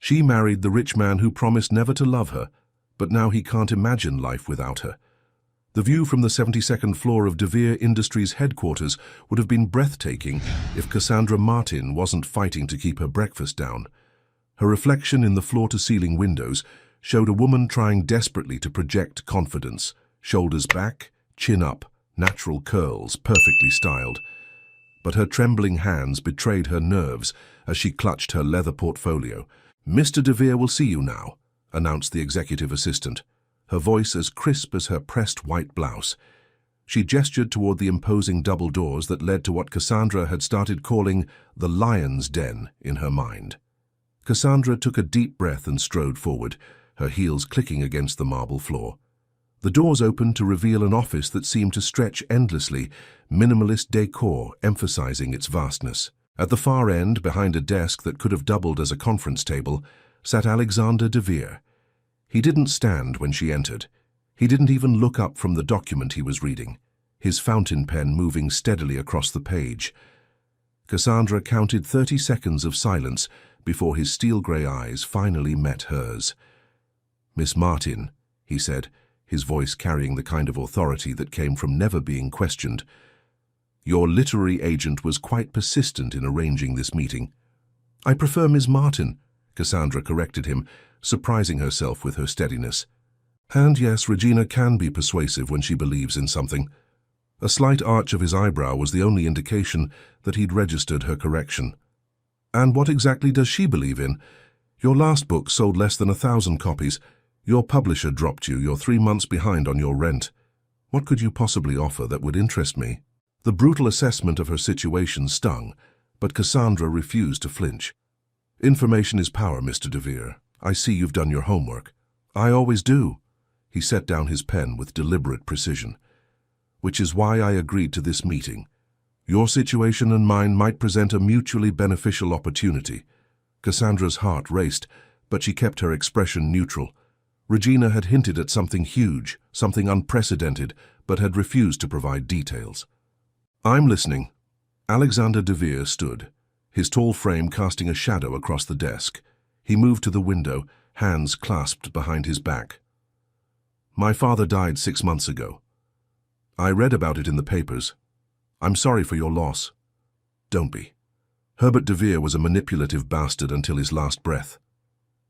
She married the rich man who promised never to love her, but now he can't imagine life without her. The view from the 72nd floor of De Vere Industries headquarters would have been breathtaking if Cassandra Martin wasn't fighting to keep her breakfast down. Her reflection in the floor-to-ceiling windows showed a woman trying desperately to project confidence, shoulders back, chin up, natural curls, perfectly styled. But her trembling hands betrayed her nerves as she clutched her leather portfolio. "Mr. De Vere will see you now," announced the executive assistant, her voice as crisp as her pressed white blouse. She gestured toward the imposing double doors that led to what Cassandra had started calling the lion's den in her mind. Cassandra took a deep breath and strode forward, her heels clicking against the marble floor. The doors opened to reveal an office that seemed to stretch endlessly, minimalist decor emphasizing its vastness. At the far end, behind a desk that could have doubled as a conference table, sat Alexander De Vere. He didn't stand when she entered. He didn't even look up from the document he was reading, his fountain pen moving steadily across the page. Cassandra counted 30 seconds of silence before his steel-gray eyes finally met hers. "Miss Martin," he said, his voice carrying the kind of authority that came from never being questioned. "Your literary agent was quite persistent in arranging this meeting." "I prefer Miss Martin," Cassandra corrected him, surprising herself with her steadiness. And yes, Regina can be persuasive when she believes in something. A slight arch of his eyebrow was the only indication that he'd registered her correction. "And what exactly does she believe in? Your last book sold less than 1,000 copies. Your publisher dropped you. You're 3 months behind on your rent. What could you possibly offer that would interest me?" The brutal assessment of her situation stung, but Cassandra refused to flinch. "Information is power, Mr. De Vere. I see you've done your homework." "I always do." He set down his pen with deliberate precision. "Which is why I agreed to this meeting. Your situation and mine might present a mutually beneficial opportunity." Cassandra's heart raced, but she kept her expression neutral. Regina had hinted at something huge, something unprecedented, but had refused to provide details. "I'm listening." Alexander De Vere stood, his tall frame casting a shadow across the desk. He moved to the window, hands clasped behind his back. "My father died 6 months ago. I read about it in the papers. I'm sorry for your loss." "Don't be." Herbert De Vere was a manipulative bastard until his last breath.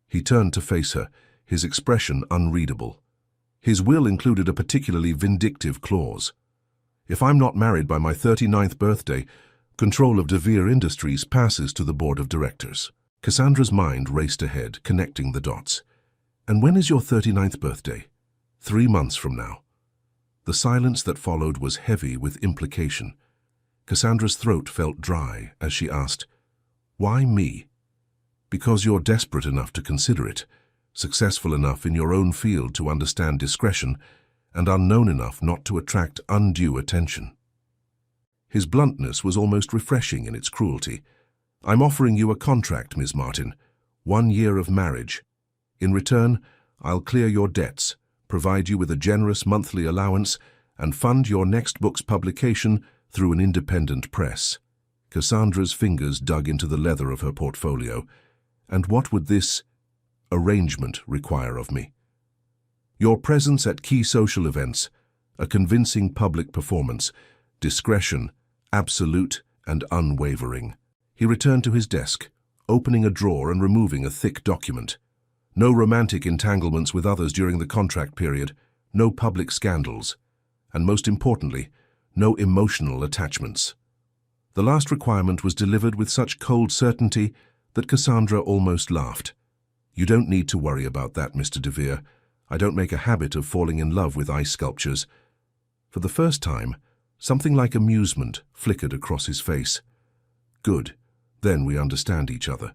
He turned to face her, his expression unreadable. His will included a particularly vindictive clause. "If I'm not married by my 39th birthday, control of De Vere Industries passes to the board of directors." Cassandra's mind raced ahead, connecting the dots. "And when is your 39th birthday?" 3 months from now." The silence that followed was heavy with implication. Cassandra's throat felt dry as she asked, "Why me?" "Because you're desperate enough to consider it, successful enough in your own field to understand discretion, and unknown enough not to attract undue attention." His bluntness was almost refreshing in its cruelty. "I'm offering you a contract, Miss Martin. 1 year of marriage. In return, I'll clear your debts, provide you with a generous monthly allowance, and fund your next book's publication through an independent press." Cassandra's fingers dug into the leather of her portfolio. "And what would this arrangement require of me?" "Your presence at key social events, a convincing public performance, discretion, absolute and unwavering." He returned to his desk, opening a drawer and removing a thick document. "No romantic entanglements with others during the contract period, no public scandals, and most importantly, no emotional attachments." The last requirement was delivered with such cold certainty that Cassandra almost laughed. "You don't need to worry about that, Mr. De Vere. I don't make a habit of falling in love with ice sculptures." For the first time, something like amusement flickered across his face. "Good. Then we understand each other."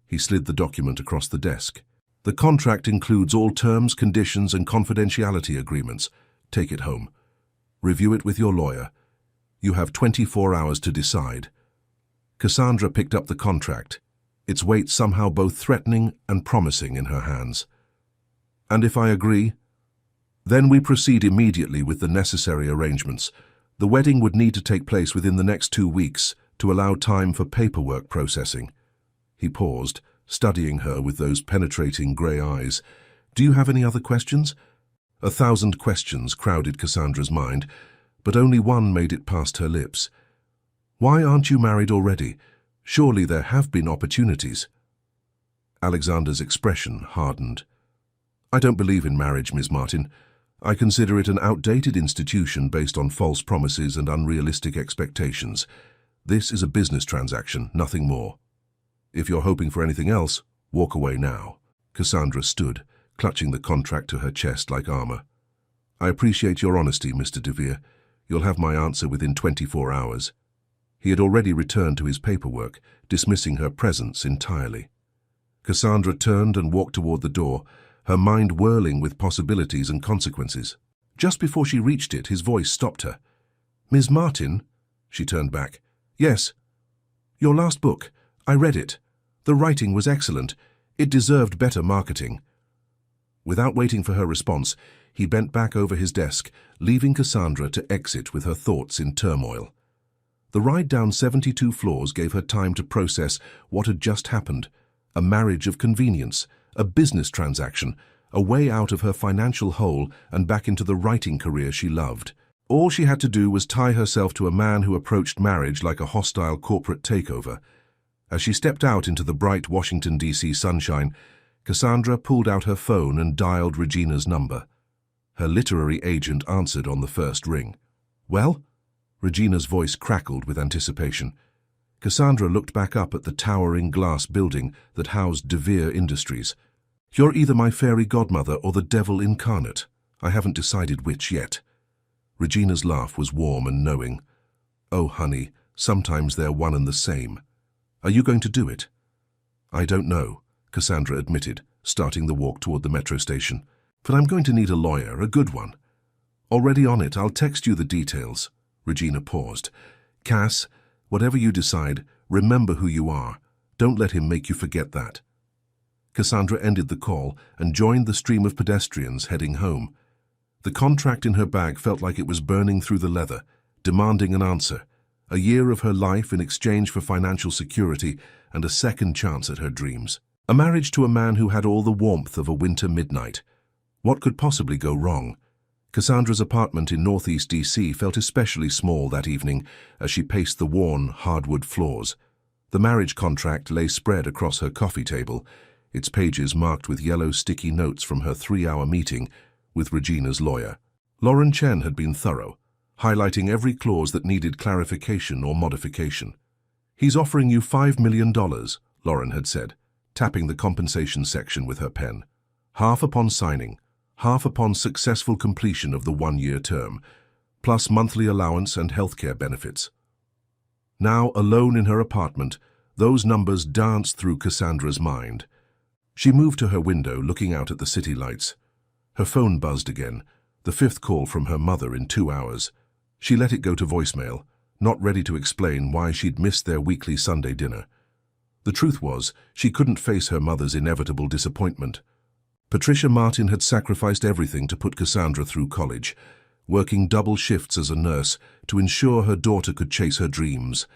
He slid the document across the desk. "The contract includes all terms, conditions, and confidentiality agreements. Take it home. Review it with your lawyer. You have 24 hours to decide." Cassandra picked up the contract, its weight somehow both threatening and promising in her hands. "And if I agree?" "Then we proceed immediately with the necessary arrangements. The wedding would need to take place within the next 2 weeks to allow time for paperwork processing." He paused, studying her with those penetrating grey eyes. "Do you have any other questions?" 1,000 questions crowded Cassandra's mind, but only one made it past her lips. "Why aren't you married already? Surely there have been opportunities." Alexander's expression hardened. "I don't believe in marriage, Ms. Martin. I consider it an outdated institution based on false promises and unrealistic expectations. This is a business transaction, nothing more. If you're hoping for anything else, walk away now." Cassandra stood, clutching the contract to her chest like armor. "I appreciate your honesty, Mr. DeVere. You'll have my answer within 24 hours. He had already returned to his paperwork, dismissing her presence entirely. Cassandra turned and walked toward the door, her mind whirling with possibilities and consequences. Just before she reached it, his voice stopped her. "Ms. Martin?" She turned back. "Yes. Your last book. I read it. The writing was excellent. It deserved better marketing." Without waiting for her response, he bent back over his desk, leaving Cassandra to exit with her thoughts in turmoil. The ride down 72 floors gave her time to process what had just happened. A marriage of convenience, a business transaction, a way out of her financial hole and back into the writing career she loved. All she had to do was tie herself to a man who approached marriage like a hostile corporate takeover. As she stepped out into the bright Washington, D.C. sunshine, Cassandra pulled out her phone and dialed Regina's number. Her literary agent answered on the first ring. "Well?" Regina's voice crackled with anticipation. Cassandra looked back up at the towering glass building that housed DeVere Industries. "You're either my fairy godmother or the devil incarnate. I haven't decided which yet." Regina's laugh was warm and knowing. "Oh, honey, sometimes they're one and the same. Are you going to do it?" "I don't know," Cassandra admitted, starting the walk toward the metro station. "But I'm going to need a lawyer, a good one." "Already on it. I'll text you the details." Regina paused. "Cass, whatever you decide, remember who you are. Don't let him make you forget that." Cassandra ended the call and joined the stream of pedestrians heading home. The contract in her bag felt like it was burning through the leather, demanding an answer. A year of her life in exchange for financial security and a second chance at her dreams. A marriage to a man who had all the warmth of a winter midnight. What could possibly go wrong? Cassandra's apartment in northeast D.C. felt especially small that evening as she paced the worn, hardwood floors. The marriage contract lay spread across her coffee table, its pages marked with yellow sticky notes from her 3-hour meeting with Regina's lawyer. Lauren Chen had been thorough, highlighting every clause that needed clarification or modification. "He's offering you $5 million, Lauren had said, tapping the compensation section with her pen. "Half upon signing, half upon successful completion of the 1-year term, plus monthly allowance and healthcare benefits." Now, alone in her apartment, those numbers danced through Cassandra's mind. She moved to her window, looking out at the city lights. Her phone buzzed again, the 5th call from her mother in 2 hours. She let it go to voicemail, not ready to explain why she'd missed their weekly Sunday dinner. The truth was, she couldn't face her mother's inevitable disappointment. Patricia Martin had sacrificed everything to put Cassandra through college, working double shifts as a nurse to ensure her daughter could chase her dreams.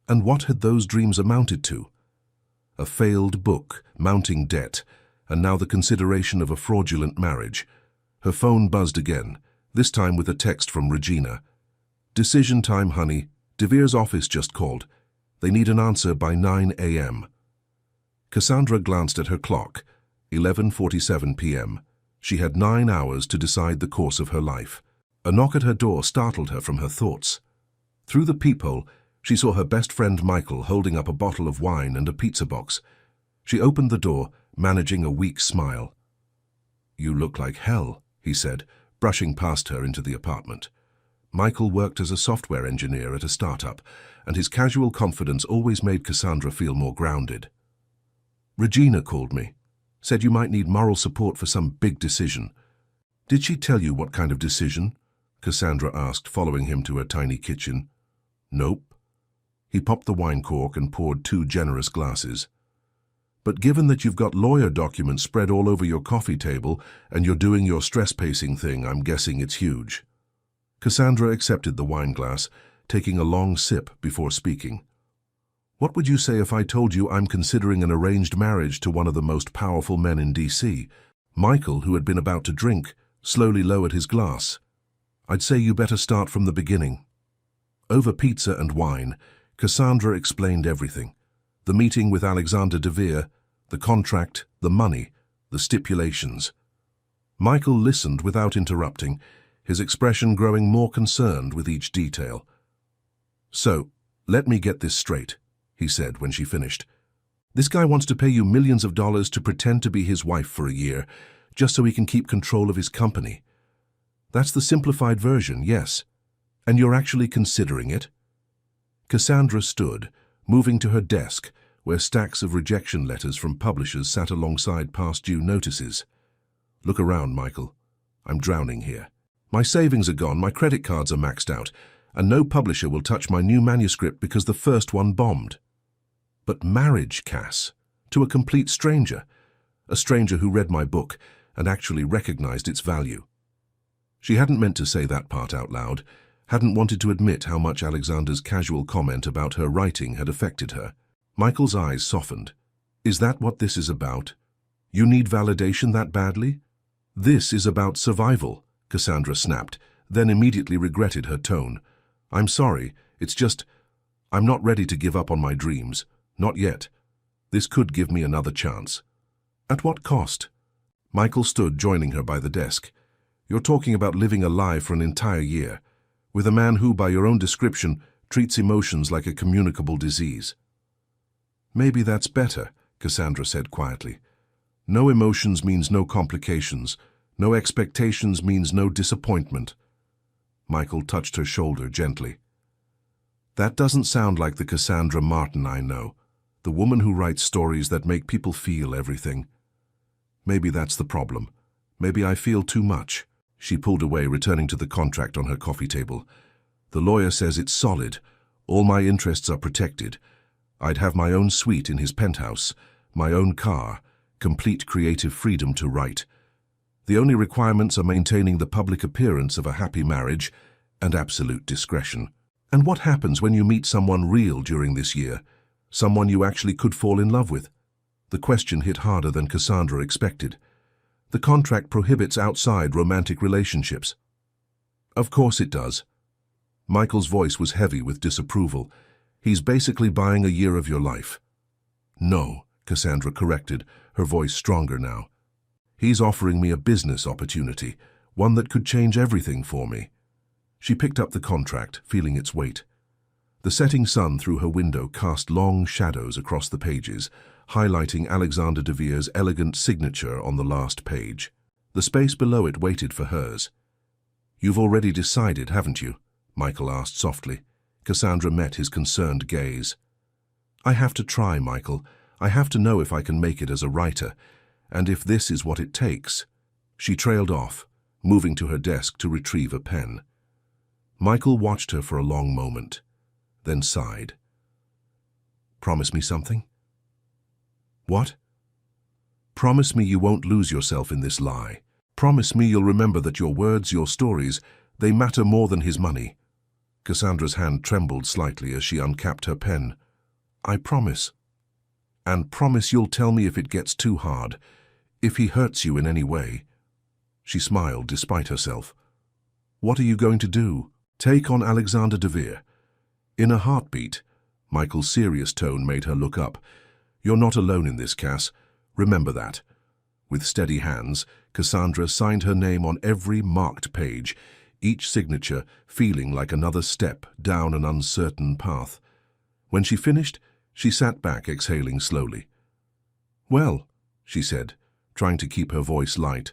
And what had those dreams amounted to? A failed book, mounting debt, and now the consideration of a fraudulent marriage. Her phone buzzed again, this time with a text from Regina. "Decision time, honey. DeVere's office just called. They need an answer by 9 a.m. Cassandra glanced at her clock. 11:47 p.m. She had 9 hours to decide the course of her life. A knock at her door startled her from her thoughts. Through the peephole, she saw her best friend Michael holding up a bottle of wine and a pizza box. She opened the door, managing a weak smile. "You look like hell," he said, brushing past her into the apartment. Michael worked as a software engineer at a startup, and his casual confidence always made Cassandra feel more grounded. "Regina called me. Said you might need moral support for some big decision." "Did she tell you what kind of decision?" Cassandra asked, following him to her tiny kitchen. "Nope." He popped the wine cork and poured 2 generous glasses. "But given that you've got lawyer documents spread all over your coffee table and you're doing your stress pacing thing, I'm guessing it's huge." Cassandra accepted the wine glass, taking a long sip before speaking. What would you say if I told you I'm considering an arranged marriage to one of the most powerful men in DC? Michael, who had been about to drink, slowly lowered his glass. I'd say you better start from the beginning. Over pizza and wine, Cassandra explained everything. The meeting with Alexander de Vere, the contract, the money, the stipulations. Michael listened without interrupting, his expression growing more concerned with each detail. So, let me get this straight, he said when she finished. This guy wants to pay you millions of dollars to pretend to be his wife for a year, just so he can keep control of his company. That's the simplified version, yes. And you're actually considering it? Cassandra stood, moving to her desk, where stacks of rejection letters from publishers sat alongside past-due notices. Look around, Michael. I'm drowning here. My savings are gone, my credit cards are maxed out, and no publisher will touch my new manuscript because the first one bombed. But marriage, Cass, to a complete stranger, a stranger who read my book and actually recognized its value. She hadn't meant to say that part out loud, hadn't wanted to admit how much Alexander's casual comment about her writing had affected her. Michael's eyes softened. Is that what this is about? You need validation that badly? This is about survival, Cassandra snapped, then immediately regretted her tone. I'm sorry, it's just, I'm not ready to give up on my dreams. Not yet. This could give me another chance. At what cost? Michael stood, joining her by the desk. You're talking about living a lie for an entire year, with a man who, by your own description, treats emotions like a communicable disease. Maybe that's better, Cassandra said quietly. No emotions means no complications. No expectations means no disappointment. Michael touched her shoulder gently. That doesn't sound like the Cassandra Martin I know, the woman who writes stories that make people feel everything. Maybe that's the problem. Maybe I feel too much. She pulled away, returning to the contract on her coffee table. The lawyer says it's solid. All my interests are protected. I'd have my own suite in his penthouse, my own car, complete creative freedom to write. The only requirements are maintaining the public appearance of a happy marriage and absolute discretion. And what happens when you meet someone real during this year? Someone you actually could fall in love with? The question hit harder than Cassandra expected. The contract prohibits outside romantic relationships. Of course it does. Michael's voice was heavy with disapproval. He's basically buying a year of your life. No, Cassandra corrected, her voice stronger now. He's offering me a business opportunity, one that could change everything for me. She picked up the contract, feeling its weight. The setting sun through her window cast long shadows across the pages, highlighting Alexander de Vere's elegant signature on the last page. The space below it waited for hers. You've already decided, haven't you? Michael asked softly. Cassandra met his concerned gaze. I have to try, Michael. I have to know if I can make it as a writer, and if this is what it takes. She trailed off, moving to her desk to retrieve a pen. Michael watched her for a long moment, then sighed. Promise me something? What? Promise me you won't lose yourself in this lie. Promise me you'll remember that your words, your stories, they matter more than his money. Cassandra's hand trembled slightly as she uncapped her pen. I promise. And promise you'll tell me if it gets too hard, if he hurts you in any way. She smiled despite herself. What are you going to do? Take on Alexander de Vere. In a heartbeat, Michael's serious tone made her look up. You're not alone in this, Cass. Remember that. With steady hands, Cassandra signed her name on every marked page, each signature feeling like another step down an uncertain path. When she finished, she sat back, exhaling slowly. Well, she said, trying to keep her voice light.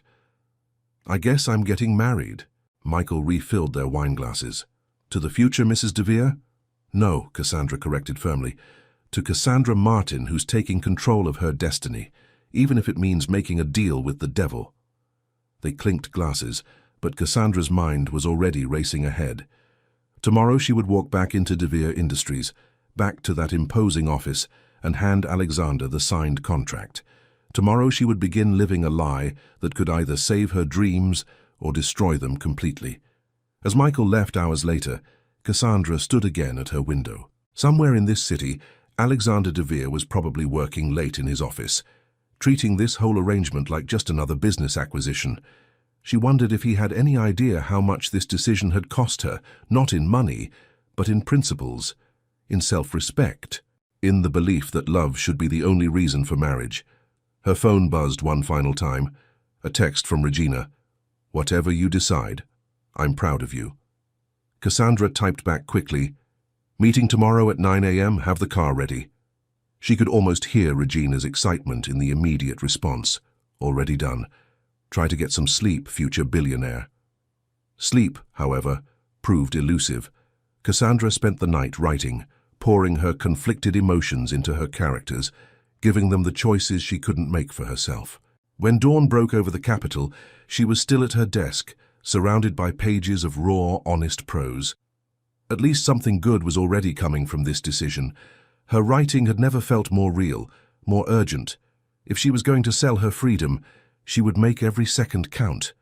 I guess I'm getting married. Michael refilled their wine glasses. To the future Mrs. de Vere? No, Cassandra corrected firmly. To Cassandra Martin, who's taking control of her destiny, even if it means making a deal with the devil. They clinked glasses, but Cassandra's mind was already racing ahead. Tomorrow she would walk back into de Vere Industries, back to that imposing office, and hand Alexander the signed contract. Tomorrow she would begin living a lie that could either save her dreams or destroy them completely. As Michael left hours later, Cassandra stood again at her window. Somewhere in this city, Alexander de Vere was probably working late in his office, treating this whole arrangement like just another business acquisition. She wondered if he had any idea how much this decision had cost her, not in money, but in principles, in self-respect, in the belief that love should be the only reason for marriage. Her phone buzzed one final time, a text from Regina. "Whatever you decide, I'm proud of you." Cassandra typed back quickly, "Meeting tomorrow at 9 a.m., have the car ready." She could almost hear Regina's excitement in the immediate response. "Already done. Try to get some sleep, future billionaire." Sleep, however, proved elusive. Cassandra spent the night writing, pouring her conflicted emotions into her characters, giving them the choices she couldn't make for herself. When dawn broke over the capital, she was still at her desk, surrounded by pages of raw, honest prose. At least something good was already coming from this decision. Her writing had never felt more real, more urgent. If she was going to sell her freedom, she would make every second count.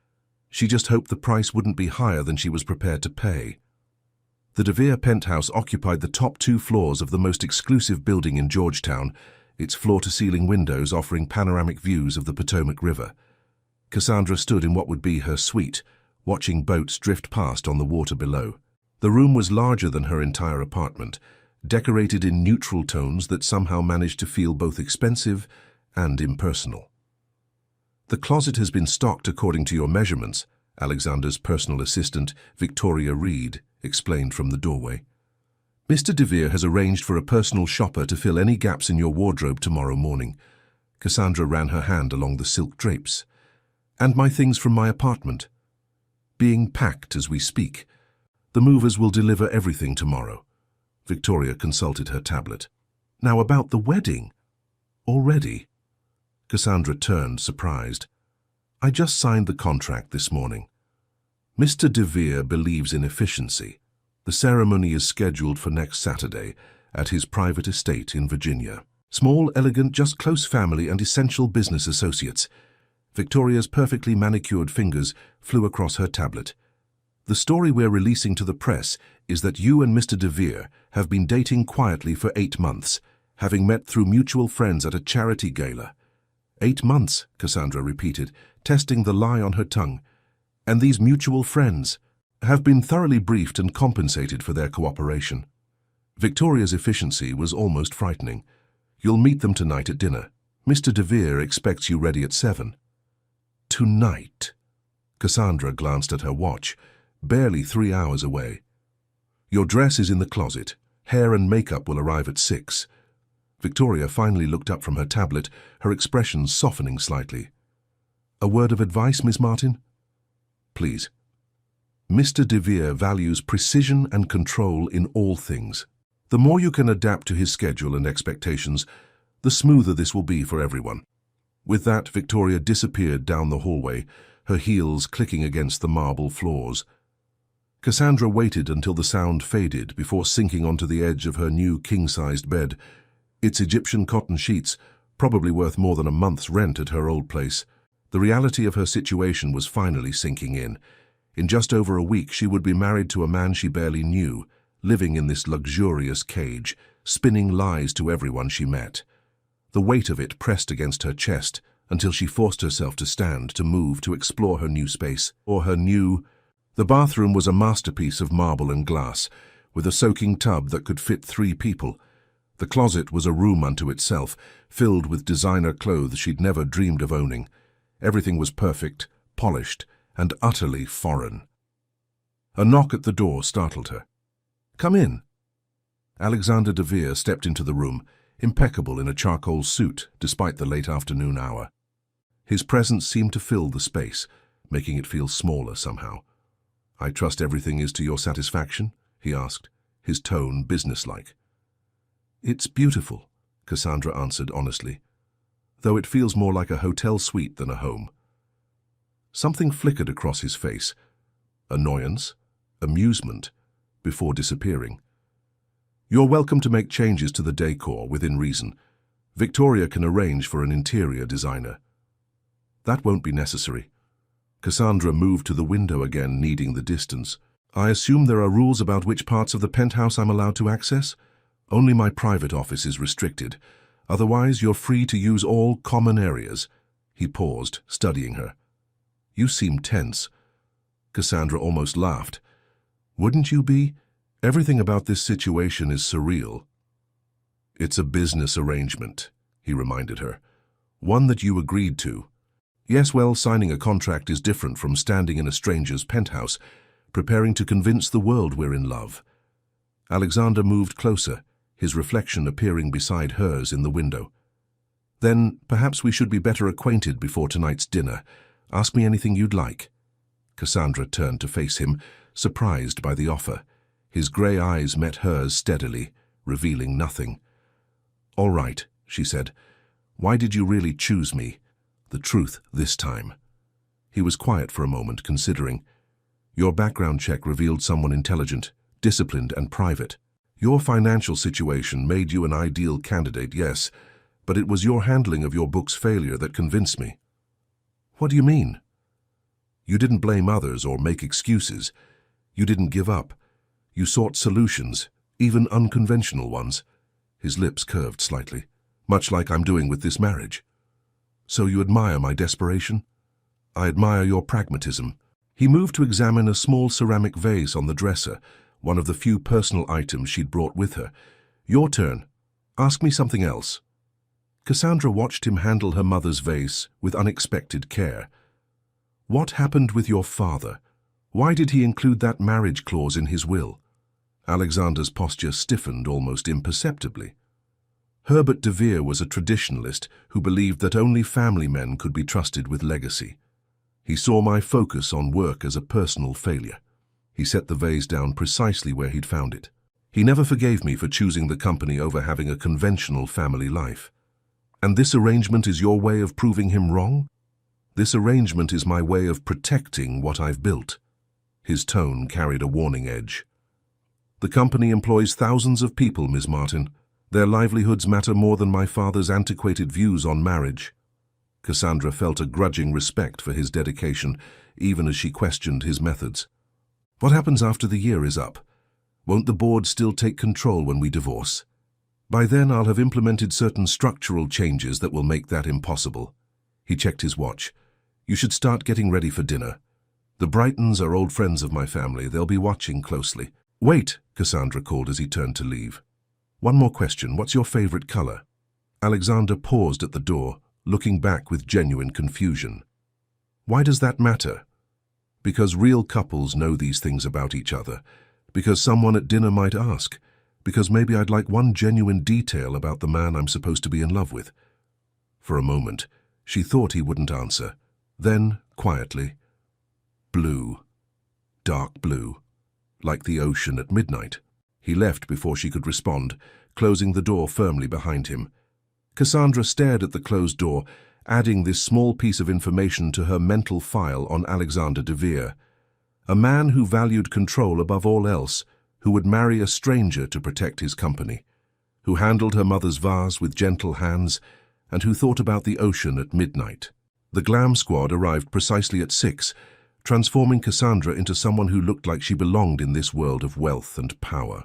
She just hoped the price wouldn't be higher than she was prepared to pay. The de Vere penthouse occupied the top 2 floors of the most exclusive building in Georgetown, its floor-to-ceiling windows offering panoramic views of the Potomac River. Cassandra stood in what would be her suite, watching boats drift past on the water below. The room was larger than her entire apartment, decorated in neutral tones that somehow managed to feel both expensive and impersonal. "The closet has been stocked according to your measurements," Alexander's personal assistant, Victoria Reed, explained from the doorway. "Mr. de Vere has arranged for a personal shopper to fill any gaps in your wardrobe tomorrow morning." Cassandra ran her hand along the silk drapes. "And my things from my apartment. Being packed as we speak. The movers will deliver everything tomorrow." Victoria consulted her tablet. "Now about the wedding. Already?" Cassandra turned, surprised. "I just signed the contract this morning. Mr. de Vere believes in efficiency. The ceremony is scheduled for next Saturday at his private estate in Virginia. Small, elegant, just close family and essential business associates." Victoria's perfectly manicured fingers flew across her tablet. "The story we're releasing to the press is that you and Mr. de Vere have been dating quietly for 8 months, having met through mutual friends at a charity gala." 8 months, Cassandra repeated, testing the lie on her tongue. "And these mutual friends have been thoroughly briefed and compensated for their cooperation." Victoria's efficiency was almost frightening. "You'll meet them tonight at dinner. Mr. de Vere expects you ready at 7. "Tonight?" Cassandra glanced at her watch, barely 3 hours away. "Your dress is in the closet. Hair and makeup will arrive at 6. Victoria finally looked up from her tablet, her expression softening slightly. "A word of advice, Miss Martin?" "Please." "Mr. de Vere values precision and control in all things. The more you can adapt to his schedule and expectations, the smoother this will be for everyone." With that, Victoria disappeared down the hallway, her heels clicking against the marble floors. Cassandra waited until the sound faded before sinking onto the edge of her new king-sized bed, its Egyptian cotton sheets probably worth more than a month's rent at her old place. The reality of her situation was finally sinking in. In just over a week, she would be married to a man she barely knew, living in this luxurious cage, spinning lies to everyone she met. The weight of it pressed against her chest until she forced herself to stand, to move, to explore her new space, or her new... The bathroom was a masterpiece of marble and glass, with a soaking tub that could fit 3 people. The closet was a room unto itself, filled with designer clothes she'd never dreamed of owning. Everything was perfect, polished, and utterly foreign. A knock at the door startled her. "Come in." Alexander de Vere stepped into the room, impeccable in a charcoal suit despite the late afternoon hour. His presence seemed to fill the space, making it feel smaller somehow. "I trust everything is to your satisfaction?" he asked, his tone businesslike. "It's beautiful," Cassandra answered honestly, "though it feels more like a hotel suite than a home." Something flickered across his face, annoyance, amusement, before disappearing. "You're welcome to make changes to the decor within reason. Victoria can arrange for an interior designer." "That won't be necessary." Cassandra moved to the window again, needing the distance. "I assume there are rules about which parts of the penthouse I'm allowed to access? Only my private office is restricted. Otherwise, you're free to use all common areas." He paused, studying her. "You seem tense." Cassandra almost laughed. "Wouldn't you be? Everything about this situation is surreal." "It's a business arrangement," he reminded her. "One that you agreed to." "Yes, well, signing a contract is different from standing in a stranger's penthouse, preparing to convince the world we're in love." Alexander moved closer, his reflection appearing beside hers in the window. "Then perhaps we should be better acquainted before tonight's dinner. Ask me anything you'd like." Cassandra turned to face him, surprised by the offer. His grey eyes met hers steadily, revealing nothing. "All right," she said. "Why did you really choose me? The truth this time." He was quiet for a moment, considering. "Your background check revealed someone intelligent, disciplined and private. Your financial situation made you an ideal candidate, yes, but it was your handling of your book's failure that convinced me." "What do you mean?" "You didn't blame others or make excuses. You didn't give up. You sought solutions, even unconventional ones." His lips curved slightly. "Much like I'm doing with this marriage." "So you admire my desperation?" "I admire your pragmatism." He moved to examine a small ceramic vase on the dresser, one of the few personal items she'd brought with her. "Your turn. Ask me something else." Cassandra watched him handle her mother's vase with unexpected care. "What happened with your father? Why did he include that marriage clause in his will?" Alexander's posture stiffened almost imperceptibly. Herbert de Vere was a traditionalist who believed that only family men could be trusted with legacy. He saw my focus on work as a personal failure. He set the vase down precisely where he'd found it. He never forgave me for choosing the company over having a conventional family life. "And this arrangement is your way of proving him wrong?" "This arrangement is my way of protecting what I've built." His tone carried a warning edge. "The company employs thousands of people, Ms. Martin. Their livelihoods matter more than my father's antiquated views on marriage." Cassandra felt a grudging respect for his dedication, even as she questioned his methods. "What happens after the year is up? Won't the board still take control when we divorce? By then I'll have implemented certain structural changes that will make that impossible." He checked his watch. "You should start getting ready for dinner. The Brightons are old friends of my family. They'll be watching closely." "Wait," Cassandra called as he turned to leave. "One more question. What's your favorite color?" Alexander paused at the door, looking back with genuine confusion. "Why does that matter?" "Because real couples know these things about each other. Because someone at dinner might ask. Because maybe I'd like one genuine detail about the man I'm supposed to be in love with." For a moment, she thought he wouldn't answer. Then, quietly, "Blue. Dark blue. Like the ocean at midnight." He left before she could respond, closing the door firmly behind him. Cassandra stared at the closed door, adding this small piece of information to her mental file on Alexander de Vere. A man who valued control above all else, who would marry a stranger to protect his company, who handled her mother's vase with gentle hands, and who thought about the ocean at midnight. The glam squad arrived precisely at 6, transforming Cassandra into someone who looked like she belonged in this world of wealth and power.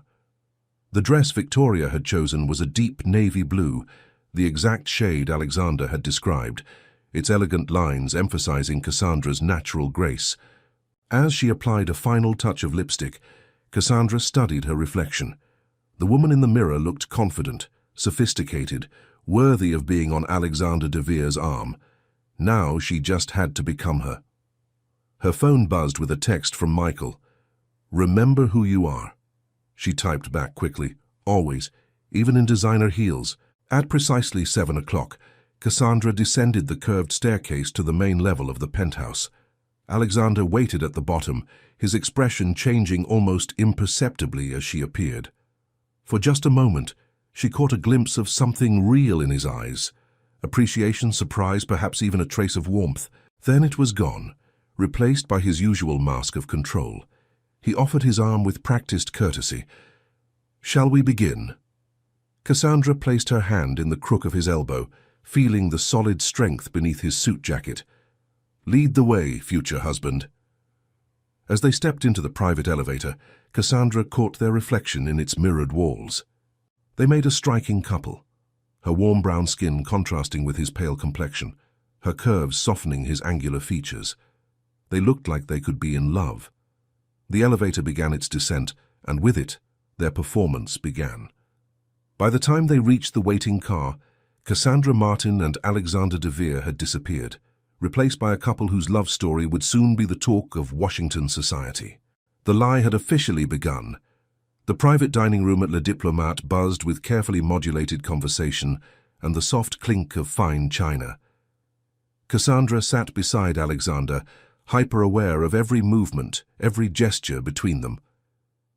The dress Victoria had chosen was a deep navy blue, the exact shade Alexander had described, its elegant lines emphasizing Cassandra's natural grace. As she applied a final touch of lipstick, Cassandra studied her reflection. The woman in the mirror looked confident, sophisticated, worthy of being on Alexander de Vere's arm. Now she just had to become her. Her phone buzzed with a text from Michael. "Remember who you are." She typed back quickly. "Always, even in designer heels." At precisely 7 o'clock, Cassandra descended the curved staircase to the main level of the penthouse. Alexander waited at the bottom, his expression changing almost imperceptibly as she appeared. For just a moment, she caught a glimpse of something real in his eyes. Appreciation, surprise, perhaps even a trace of warmth. Then it was gone, replaced by his usual mask of control. He offered his arm with practiced courtesy. "Shall we begin?" Cassandra placed her hand in the crook of his elbow, feeling the solid strength beneath his suit jacket. "Lead the way, future husband." As they stepped into the private elevator, Cassandra caught their reflection in its mirrored walls. They made a striking couple, her warm brown skin contrasting with his pale complexion, her curves softening his angular features. They looked like they could be in love. The elevator began its descent, and with it, their performance began. By the time they reached the waiting car, Cassandra Martin and Alexander de Vere had disappeared, replaced by a couple whose love story would soon be the talk of Washington society. The lie had officially begun. The private dining room at Le Diplomate buzzed with carefully modulated conversation and the soft clink of fine china. Cassandra sat beside Alexander, hyper-aware of every movement, every gesture between them.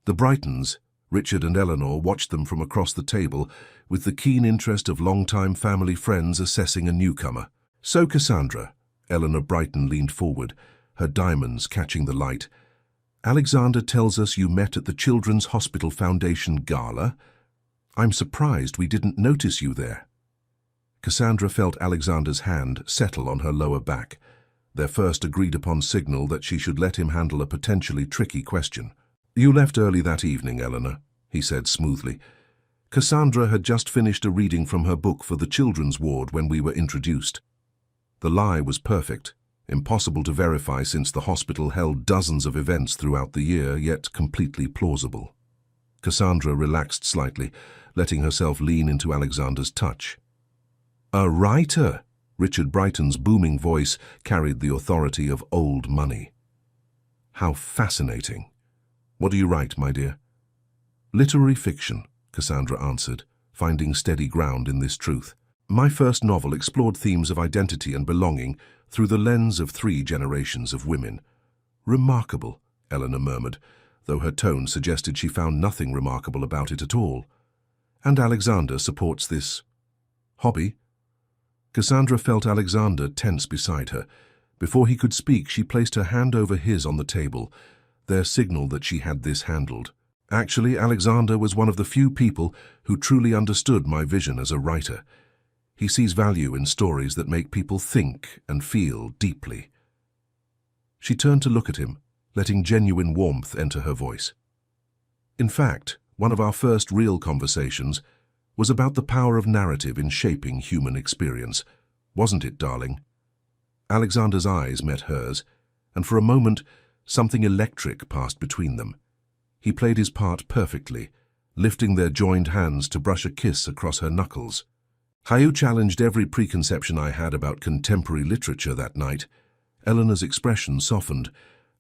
The Brightons, Richard and Eleanor, watched them from across the table with the keen interest of long-time family friends assessing a newcomer. "So, Cassandra," Eleanor Brighton leaned forward, her diamonds catching the light, "Alexander tells us you met at the Children's Hospital Foundation gala. I'm surprised we didn't notice you there." Cassandra felt Alexander's hand settle on her lower back, their first agreed-upon signal that she should let him handle a potentially tricky question. "You left early that evening, Eleanor," he said smoothly. "Cassandra had just finished a reading from her book for the children's ward when we were introduced." The lie was perfect, impossible to verify since the hospital held dozens of events throughout the year, yet completely plausible. Cassandra relaxed slightly, letting herself lean into Alexander's touch. "A writer!" Richard Brighton's booming voice carried the authority of old money. "How fascinating. What do you write, my dear?" "Literary fiction," Cassandra answered, finding steady ground in this truth. "My first novel explored themes of identity and belonging through the lens of 3 generations of women." "Remarkable," Eleanor murmured, though her tone suggested she found nothing remarkable about it at all. "And Alexander supports this hobby?" Cassandra felt Alexander tense beside her. Before he could speak, she placed her hand over his on the table, their signal that she had this handled. "Actually, Alexander was one of the few people who truly understood my vision as a writer. He sees value in stories that make people think and feel deeply." She turned to look at him, letting genuine warmth enter her voice. "In fact, one of our first real conversations was about the power of narrative in shaping human experience. Wasn't it, darling?" Alexander's eyes met hers, and for a moment, something electric passed between them. He played his part perfectly, lifting their joined hands to brush a kiss across her knuckles. "You challenged every preconception I had about contemporary literature that night." Eleanor's expression softened.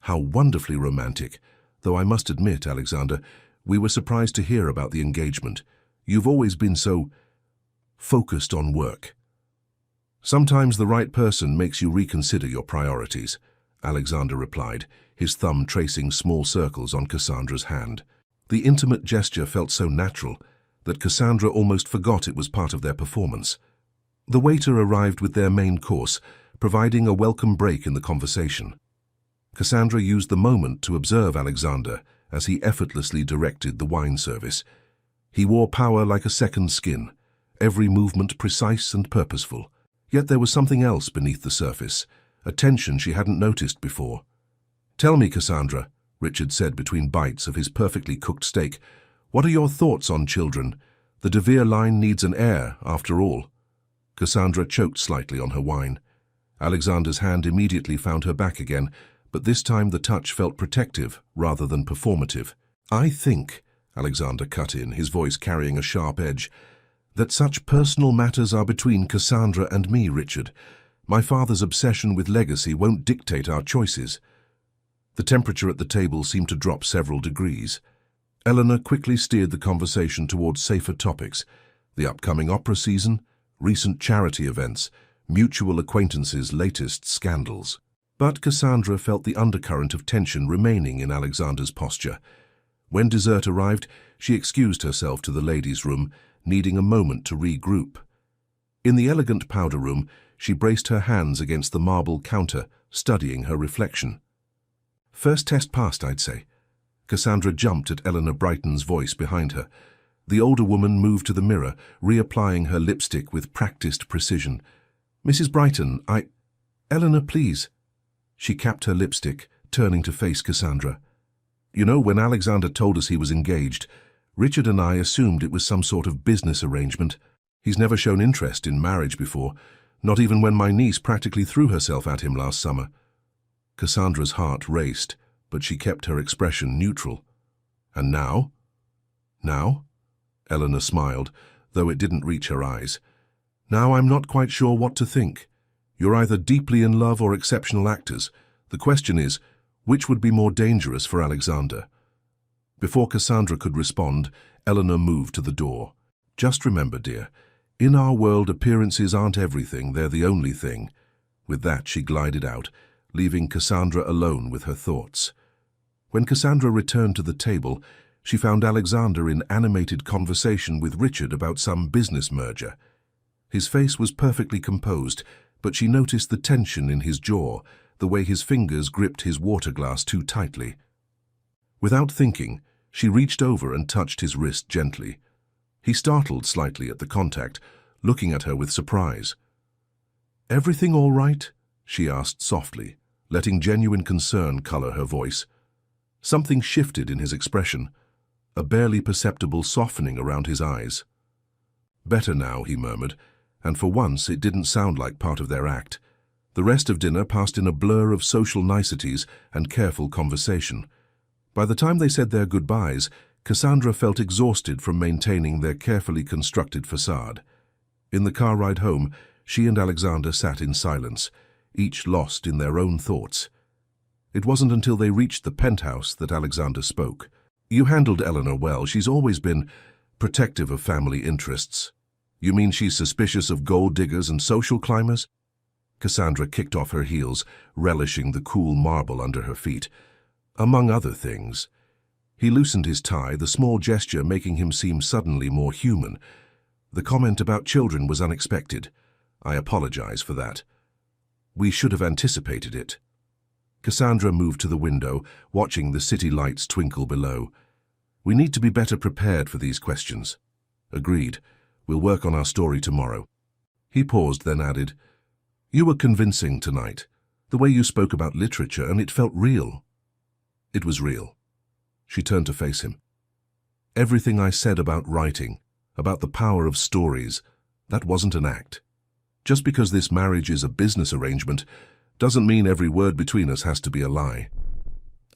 "How wonderfully romantic. Though I must admit, Alexander, we were surprised to hear about the engagement. You've always been so focused on work." "Sometimes the right person makes you reconsider your priorities," Alexander replied, his thumb tracing small circles on Cassandra's hand. The intimate gesture felt so natural that Cassandra almost forgot it was part of their performance. The waiter arrived with their main course, providing a welcome break in the conversation. Cassandra used the moment to observe Alexander as he effortlessly directed the wine service. He wore power like a second skin, every movement precise and purposeful. Yet there was something else beneath the surface, a tension she hadn't noticed before. "Tell me, Cassandra," Richard said between bites of his perfectly cooked steak, "what are your thoughts on children? The de Vere line needs an heir, after all." Cassandra choked slightly on her wine. Alexander's hand immediately found her back again, but this time the touch felt protective rather than performative. "I think," Alexander cut in, his voice carrying a sharp edge, "that such personal matters are between Cassandra and me, Richard. My father's obsession with legacy won't dictate our choices." The temperature at the table seemed to drop several degrees. Eleanor quickly steered the conversation towards safer topics: the upcoming opera season, recent charity events, mutual acquaintances' latest scandals. But Cassandra felt the undercurrent of tension remaining in Alexander's posture. When dessert arrived, she excused herself to the ladies' room, needing a moment to regroup. In the elegant powder room, she braced her hands against the marble counter, studying her reflection. "First test passed, I'd say." Cassandra jumped at Eleanor Brighton's voice behind her. The older woman moved to the mirror, reapplying her lipstick with practiced precision. "Mrs. Brighton, Eleanor, please." She capped her lipstick, turning to face Cassandra. "You know, when Alexander told us he was engaged, Richard and I assumed it was some sort of business arrangement. He's never shown interest in marriage before, not even when my niece practically threw herself at him last summer. Cassandra's heart raced, but she kept her expression neutral. And now? Now? Eleanor smiled, though it didn't reach her eyes. Now I'm not quite sure what to think. You're either deeply in love or exceptional actors. The question is, which would be more dangerous for Alexander? Before Cassandra could respond, Eleanor moved to the door. Just remember, dear, in our world appearances aren't everything, they're the only thing. With that she glided out, leaving Cassandra alone with her thoughts. When Cassandra returned to the table, she found Alexander in animated conversation with Richard about some business merger. His face was perfectly composed, but she noticed the tension in his jaw, the way his fingers gripped his water glass too tightly. Without thinking, she reached over and touched his wrist gently. He startled slightly at the contact, looking at her with surprise. "Everything all right?" she asked softly, letting genuine concern color her voice. Something shifted in his expression, a barely perceptible softening around his eyes. "Better now," he murmured, and for once it didn't sound like part of their act. The rest of dinner passed in a blur of social niceties and careful conversation. By the time they said their goodbyes, Cassandra felt exhausted from maintaining their carefully constructed facade. In the car ride home, she and Alexander sat in silence, each lost in their own thoughts. It wasn't until they reached the penthouse that Alexander spoke. "You handled Eleanor well. She's always been protective of family interests." "You mean she's suspicious of gold diggers and social climbers?" Cassandra kicked off her heels, relishing the cool marble under her feet. "Among other things." He loosened his tie, the small gesture making him seem suddenly more human. "The comment about children was unexpected. I apologize for that. We should have anticipated it." Cassandra moved to the window, watching the city lights twinkle below. "We need to be better prepared for these questions." "Agreed. We'll work on our story tomorrow." He paused, then added, "You were convincing tonight. The way you spoke about literature, and it felt real." It was real. She turned to face him. "Everything I said about writing, about the power of stories, that wasn't an act. Just because this marriage is a business arrangement doesn't mean every word between us has to be a lie."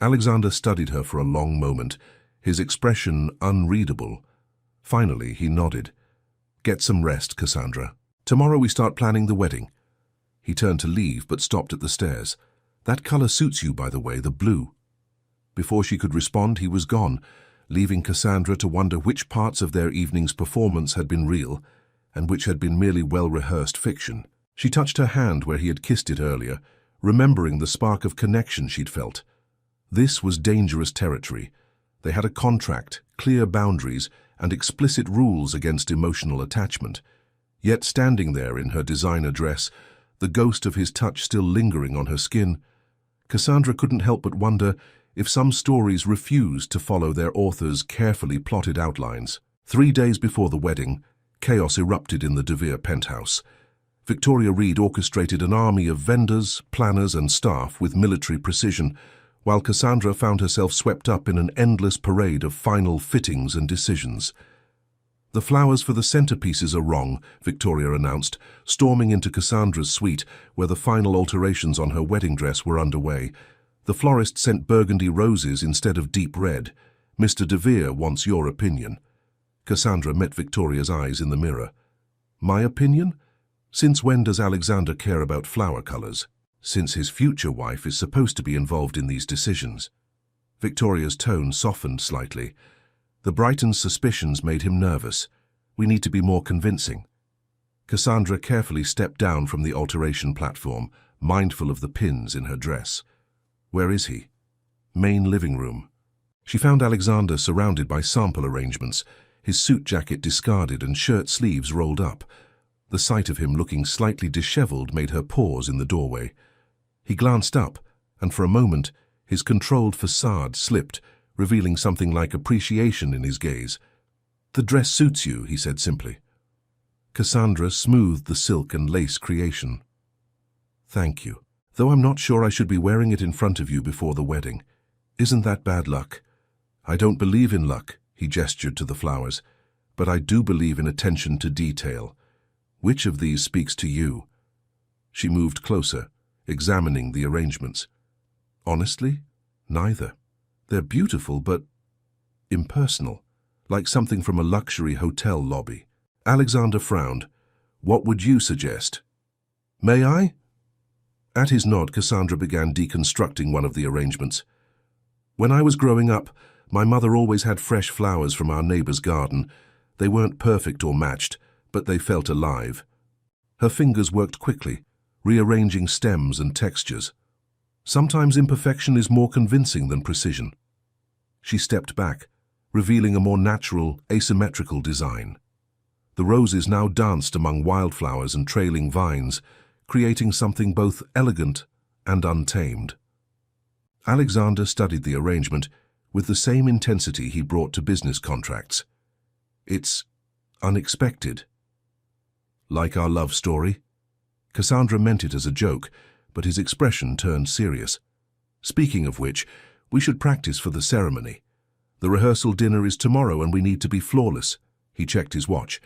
Alexander studied her for a long moment, his expression unreadable. Finally, he nodded. "Get some rest, Cassandra. Tomorrow we start planning the wedding." He turned to leave, but stopped at the stairs. "That color suits you, by the way, the blue." Before she could respond, he was gone, leaving Cassandra to wonder which parts of their evening's performance had been real and which had been merely well-rehearsed fiction. She touched her hand where he had kissed it earlier, remembering the spark of connection she'd felt. This was dangerous territory. They had a contract, clear boundaries, and explicit rules against emotional attachment. Yet standing there in her designer dress, the ghost of his touch still lingering on her skin, Cassandra couldn't help but wonder if some stories refused to follow their author's carefully plotted outlines. 3 days before the wedding, chaos erupted in the De Vere penthouse. Victoria Reed orchestrated an army of vendors, planners, and staff with military precision, while Cassandra found herself swept up in an endless parade of final fittings and decisions. "The flowers for the centerpieces are wrong," Victoria announced, storming into Cassandra's suite, where the final alterations on her wedding dress were underway. "The florist sent burgundy roses instead of deep red. Mr. De Vere wants your opinion." Cassandra met Victoria's eyes in the mirror. "My opinion? Since when does Alexander care about flower colors? Since his future wife is supposed to be involved in these decisions." Victoria's tone softened slightly. The Brighton's suspicions made him nervous. "We need to be more convincing." Cassandra carefully stepped down from the alteration platform, mindful of the pins in her dress. "Where is he?" "Main living room." She found Alexander surrounded by sample arrangements, his suit jacket discarded and shirt sleeves rolled up. The sight of him looking slightly disheveled made her pause in the doorway. He glanced up, and for a moment, his controlled facade slipped, revealing something like appreciation in his gaze. "The dress suits you," he said simply. Cassandra smoothed the silk and lace creation. "Thank you. Though I'm not sure I should be wearing it in front of you before the wedding. Isn't that bad luck?" "I don't believe in luck," He gestured to the flowers. "But I do believe in attention to detail. Which of these speaks to you?" She moved closer, examining the arrangements. "Honestly, neither. They're beautiful, but impersonal, like something from a luxury hotel lobby." Alexander frowned. "What would you suggest?" "May I?" At his nod, Cassandra began deconstructing one of the arrangements. "When I was growing up, my mother always had fresh flowers from our neighbor's garden. They weren't perfect or matched, but they felt alive." Her fingers worked quickly, rearranging stems and textures. Sometimes imperfection is more convincing than precision. She stepped back, revealing a more natural, asymmetrical design. The roses now danced among wildflowers and trailing vines, creating something both elegant and untamed. Alexander studied the arrangement with the same intensity he brought to business contracts. "It's unexpected." "Like our love story?" Cassandra meant it as a joke, but his expression turned serious. "Speaking of which, we should practice for the ceremony. The rehearsal dinner is tomorrow and we need to be flawless." He checked his watch.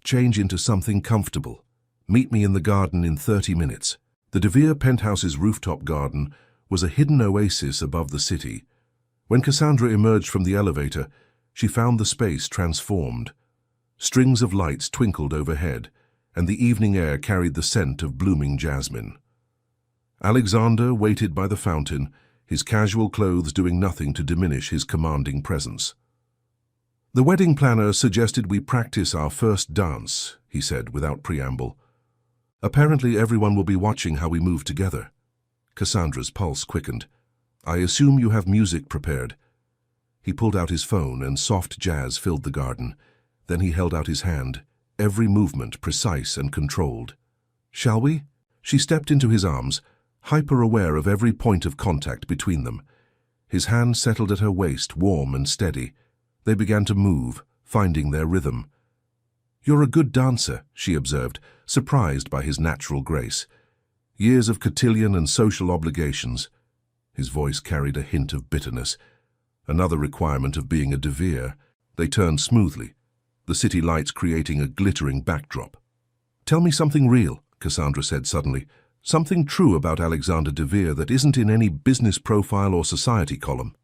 "Change into something comfortable. Meet me in the garden in 30 minutes. The De Vere penthouse's rooftop garden was a hidden oasis above the city. When Cassandra emerged from the elevator, she found the space transformed. Strings of lights twinkled overhead, and the evening air carried the scent of blooming jasmine. Alexander waited by the fountain, his casual clothes doing nothing to diminish his commanding presence. "The wedding planner suggested we practice our first dance," he said without preamble. "Apparently everyone will be watching how we move together." Cassandra's pulse quickened. "I assume you have music prepared." He pulled out his phone and soft jazz filled the garden. Then he held out his hand, every movement precise and controlled. "Shall we?" She stepped into his arms, hyper-aware of every point of contact between them. His hand settled at her waist, warm and steady. They began to move, finding their rhythm. "You're a good dancer," she observed, surprised by his natural grace. "Years of cotillion and social obligations." His voice carried a hint of bitterness. Another requirement of being a De Vere. They turned smoothly, the city lights creating a glittering backdrop. "Tell me something real," Cassandra said suddenly. "Something true about Alexander De Vere that isn't in any business profile or society column."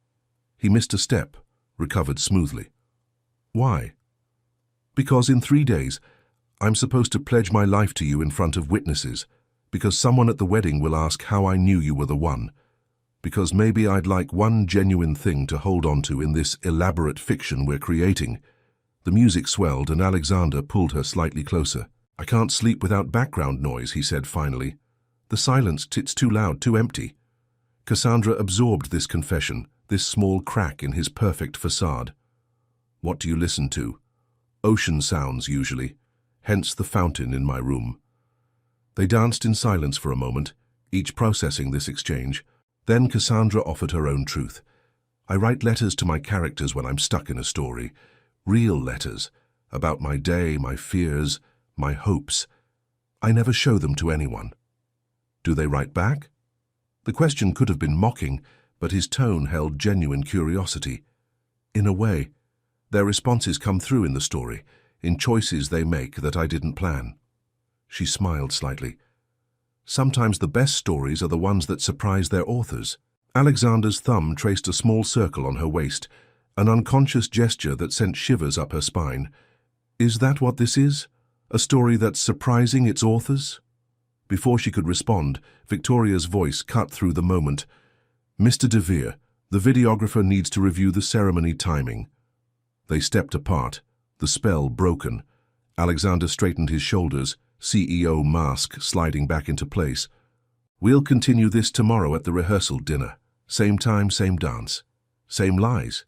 He missed a step, recovered smoothly. "Why?" "Because in 3 days, I'm supposed to pledge my life to you in front of witnesses. Because someone at the wedding will ask how I knew you were the one. Because maybe I'd like one genuine thing to hold on to in this elaborate fiction we're creating." The music swelled and Alexander pulled her slightly closer. "I can't sleep without background noise," he said finally. "The silence, it's too loud, too empty." Cassandra absorbed this confession, this small crack in his perfect facade. "What do you listen to?" "Ocean sounds, usually. Hence the fountain in my room." They danced in silence for a moment, each processing this exchange. Then Cassandra offered her own truth. "I write letters to my characters when I'm stuck in a story. Real letters, about my day, my fears, my hopes. I never show them to anyone." "Do they write back?" The question could have been mocking, but his tone held genuine curiosity. "In a way. Their responses come through in the story, in choices they make that I didn't plan." She smiled slightly. "Sometimes the best stories are the ones that surprise their authors." Alexander's thumb traced a small circle on her waist, an unconscious gesture that sent shivers up her spine. "Is that what this is? A story that's surprising its authors?" Before she could respond, Victoria's voice cut through the moment. "Mr. De Vere, the videographer needs to review the ceremony timing." They stepped apart, the spell broken. Alexander straightened his shoulders, CEO mask sliding back into place. "We'll continue this tomorrow at the rehearsal dinner. Same time, same dance. Same lies."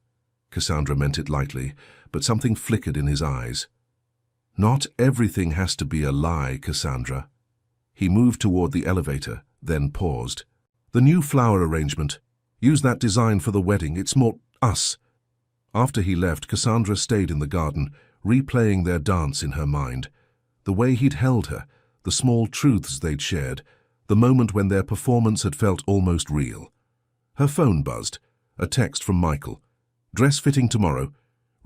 Cassandra meant it lightly, but something flickered in his eyes. "Not everything has to be a lie, Cassandra." He moved toward the elevator, then paused. "The new flower arrangement. Use that design for the wedding. It's more us." After he left, Cassandra stayed in the garden, replaying their dance in her mind. The way he'd held her, the small truths they'd shared, the moment when their performance had felt almost real. Her phone buzzed, a text from Michael. "Dress fitting tomorrow.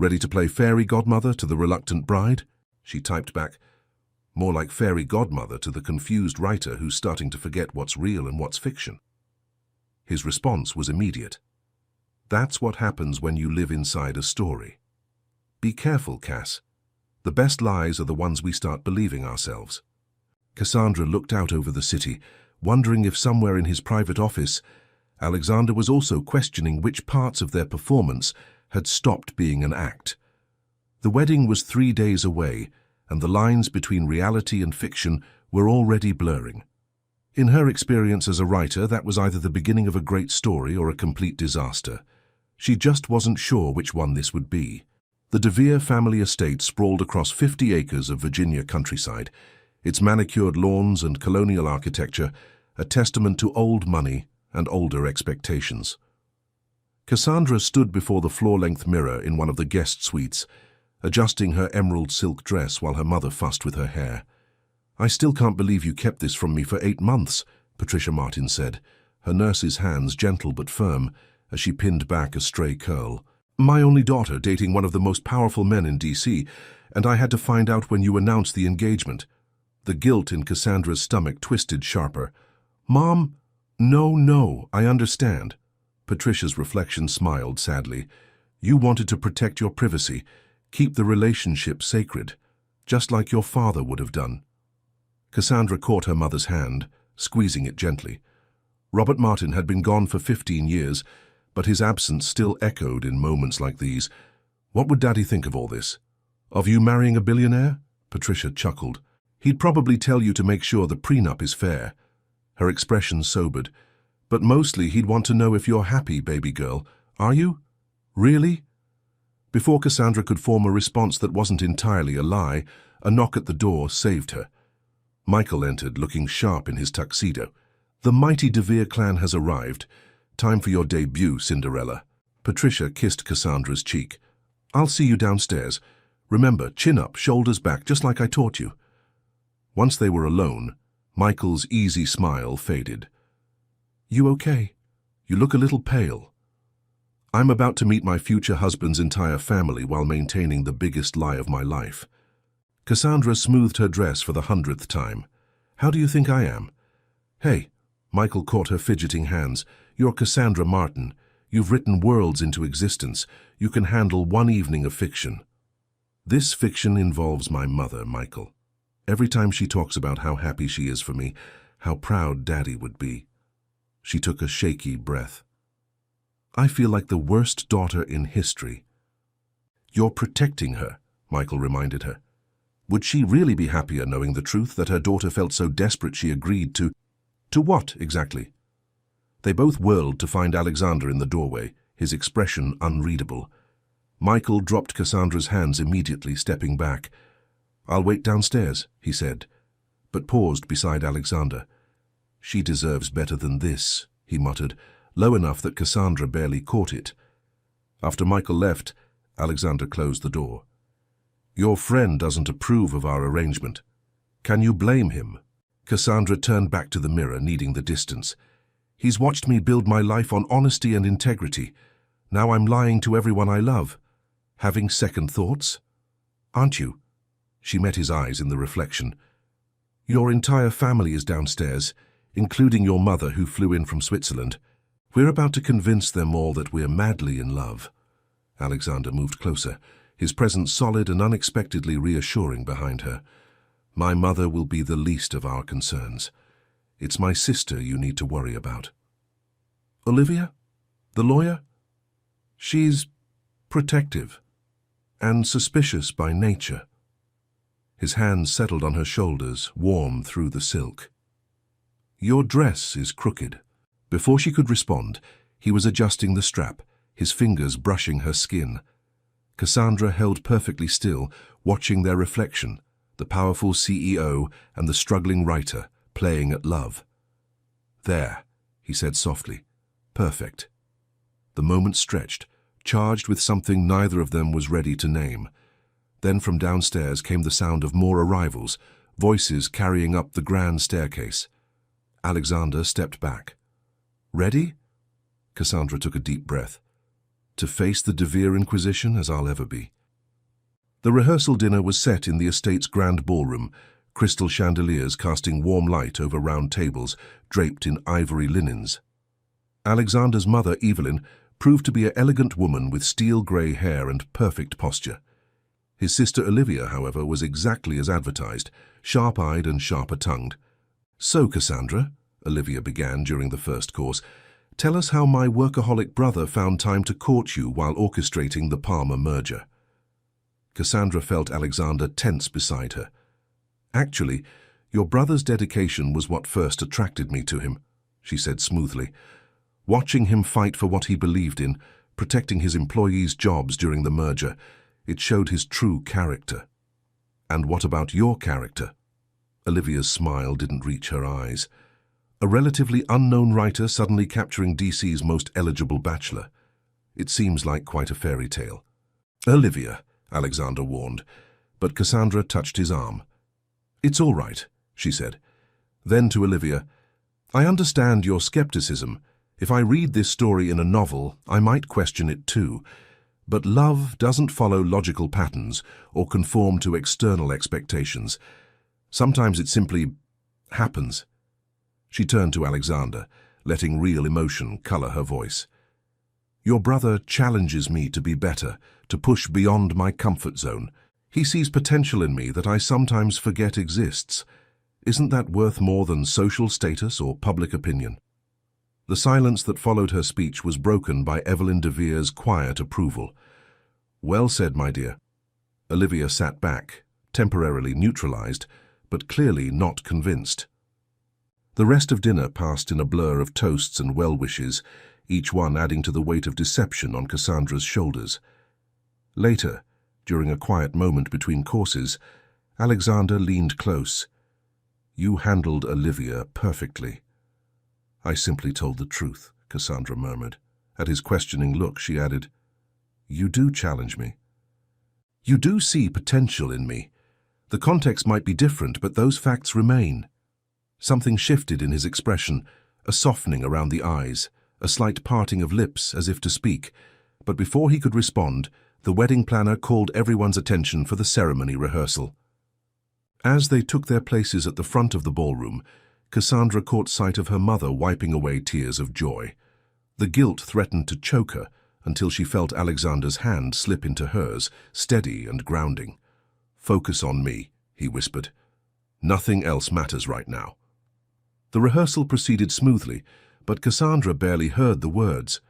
Ready to play fairy godmother to the reluctant bride? She typed back. More like fairy godmother to the confused writer who's starting to forget what's real and what's fiction. His response was immediate. That's what happens when you live inside a story. Be careful, Cass. The best lies are the ones we start believing ourselves. Cassandra looked out over the city, wondering if somewhere in his private office, Alexander was also questioning which parts of their performance had stopped being an act. The wedding was 3 days away, and the lines between reality and fiction were already blurring. In her experience as a writer, that was either the beginning of a great story or a complete disaster. She just wasn't sure which one this would be. The DeVere family estate sprawled across 50 acres of Virginia countryside, its manicured lawns and colonial architecture a testament to old money and older expectations. Cassandra stood before the floor-length mirror in one of the guest suites, adjusting her emerald silk dress while her mother fussed with her hair. "I still can't believe you kept this from me for 8 months, Patricia Martin said, her nurse's hands gentle but firm as she pinned back a stray curl. "My only daughter dating one of the most powerful men in D.C., and I had to find out when you announced the engagement." The guilt in Cassandra's stomach twisted sharper. "Mom, no, I understand." Patricia's reflection smiled sadly. "You wanted to protect your privacy, keep the relationship sacred, just like your father would have done." Cassandra caught her mother's hand, squeezing it gently. Robert Martin had been gone for 15 years, but his absence still echoed in moments like these. "What would Daddy think of all this? Of you marrying a billionaire?" Patricia chuckled. "He'd probably tell you to make sure the prenup is fair." Her expression sobered. "But mostly he'd want to know if you're happy, baby girl. Are you? Really?" Before Cassandra could form a response that wasn't entirely a lie, a knock at the door saved her. Michael entered, looking sharp in his tuxedo. "The mighty DeVere clan has arrived. Time for your debut, Cinderella." Patricia kissed Cassandra's cheek. "I'll see you downstairs. Remember, chin up, shoulders back, just like I taught you." Once they were alone, Michael's easy smile faded. "You okay? You look a little pale." "I'm about to meet my future husband's entire family while maintaining the biggest lie of my life." Cassandra smoothed her dress for the 100th time. "How do you think I am?" "Hey," Michael caught her fidgeting hands. "You're Cassandra Martin. You've written worlds into existence. You can handle one evening of fiction." "This fiction involves my mother, Michael. Every time she talks about how happy she is for me, how proud Daddy would be." She took a shaky breath. "I feel like the worst daughter in history." "You're protecting her," Michael reminded her. Would she really be happier knowing the truth that her daughter felt so desperate she agreed to... To what, exactly? They both whirled to find Alexander in the doorway, his expression unreadable. Michael dropped Cassandra's hands immediately, stepping back. "I'll wait downstairs," he said, but paused beside Alexander. "She deserves better than this," he muttered, low enough that Cassandra barely caught it. After Michael left, Alexander closed the door. "Your friend doesn't approve of our arrangement. Can you blame him?" Cassandra turned back to the mirror, needing the distance. "He's watched me build my life on honesty and integrity. Now I'm lying to everyone I love. Having second thoughts? Aren't you?" She met his eyes in the reflection. "Your entire family is downstairs, including your mother who flew in from Switzerland. We're about to convince them all that we're madly in love." Alexander moved closer, his presence solid and unexpectedly reassuring behind her. "My mother will be the least of our concerns. It's my sister you need to worry about." "Olivia? The lawyer?" "She's protective and suspicious by nature." His hands settled on her shoulders, warm through the silk. "Your dress is crooked." Before she could respond, he was adjusting the strap, his fingers brushing her skin. Cassandra held perfectly still, watching their reflection, the powerful CEO and the struggling writer, playing at love. "There," he said softly. "Perfect." The moment stretched, charged with something neither of them was ready to name. Then from downstairs came the sound of more arrivals, voices carrying up the grand staircase. Alexander stepped back. "Ready?" Cassandra took a deep breath. To face the De Vere Inquisition as I'll ever be. The rehearsal dinner was set in the estate's grand ballroom, crystal chandeliers casting warm light over round tables draped in ivory linens. Alexander's mother, Evelyn, proved to be an elegant woman with steel-grey hair and perfect posture. His sister Olivia, however, was exactly as advertised, sharp-eyed and sharper-tongued. "So, Cassandra," Olivia began during the first course, "tell us how my workaholic brother found time to court you while orchestrating the Palmer merger." Cassandra felt Alexander tense beside her. "Actually, your brother's dedication was what first attracted me to him," she said smoothly. "Watching him fight for what he believed in, protecting his employees' jobs during the merger, it showed his true character." "And what about your character?" Olivia's smile didn't reach her eyes. A relatively unknown writer suddenly capturing DC's most eligible bachelor. It seems like quite a fairy tale. "Olivia," Alexander warned, but Cassandra touched his arm. "It's all right," she said. Then to Olivia, "I understand your skepticism. If I read this story in a novel, I might question it too. But love doesn't follow logical patterns or conform to external expectations. Sometimes it simply happens." She turned to Alexander, letting real emotion color her voice. "Your brother challenges me to be better, to push beyond my comfort zone. He sees potential in me that I sometimes forget exists. Isn't that worth more than social status or public opinion?" The silence that followed her speech was broken by Evelyn de Vere's quiet approval. "Well said, my dear." Olivia sat back, temporarily neutralized, but clearly not convinced. The rest of dinner passed in a blur of toasts and well-wishes, each one adding to the weight of deception on Cassandra's shoulders. Later, during a quiet moment between courses, Alexander leaned close. "You handled Olivia perfectly." "I simply told the truth," Cassandra murmured. At his questioning look, she added, "You do challenge me. You do see potential in me. The context might be different, but those facts remain." Something shifted in his expression, a softening around the eyes, a slight parting of lips as if to speak, but before he could respond, the wedding planner called everyone's attention for the ceremony rehearsal. As they took their places at the front of the ballroom, Cassandra caught sight of her mother wiping away tears of joy. The guilt threatened to choke her until she felt Alexander's hand slip into hers, steady and grounding. "Focus on me," he whispered. "Nothing else matters right now." The rehearsal proceeded smoothly, but Cassandra barely heard the words.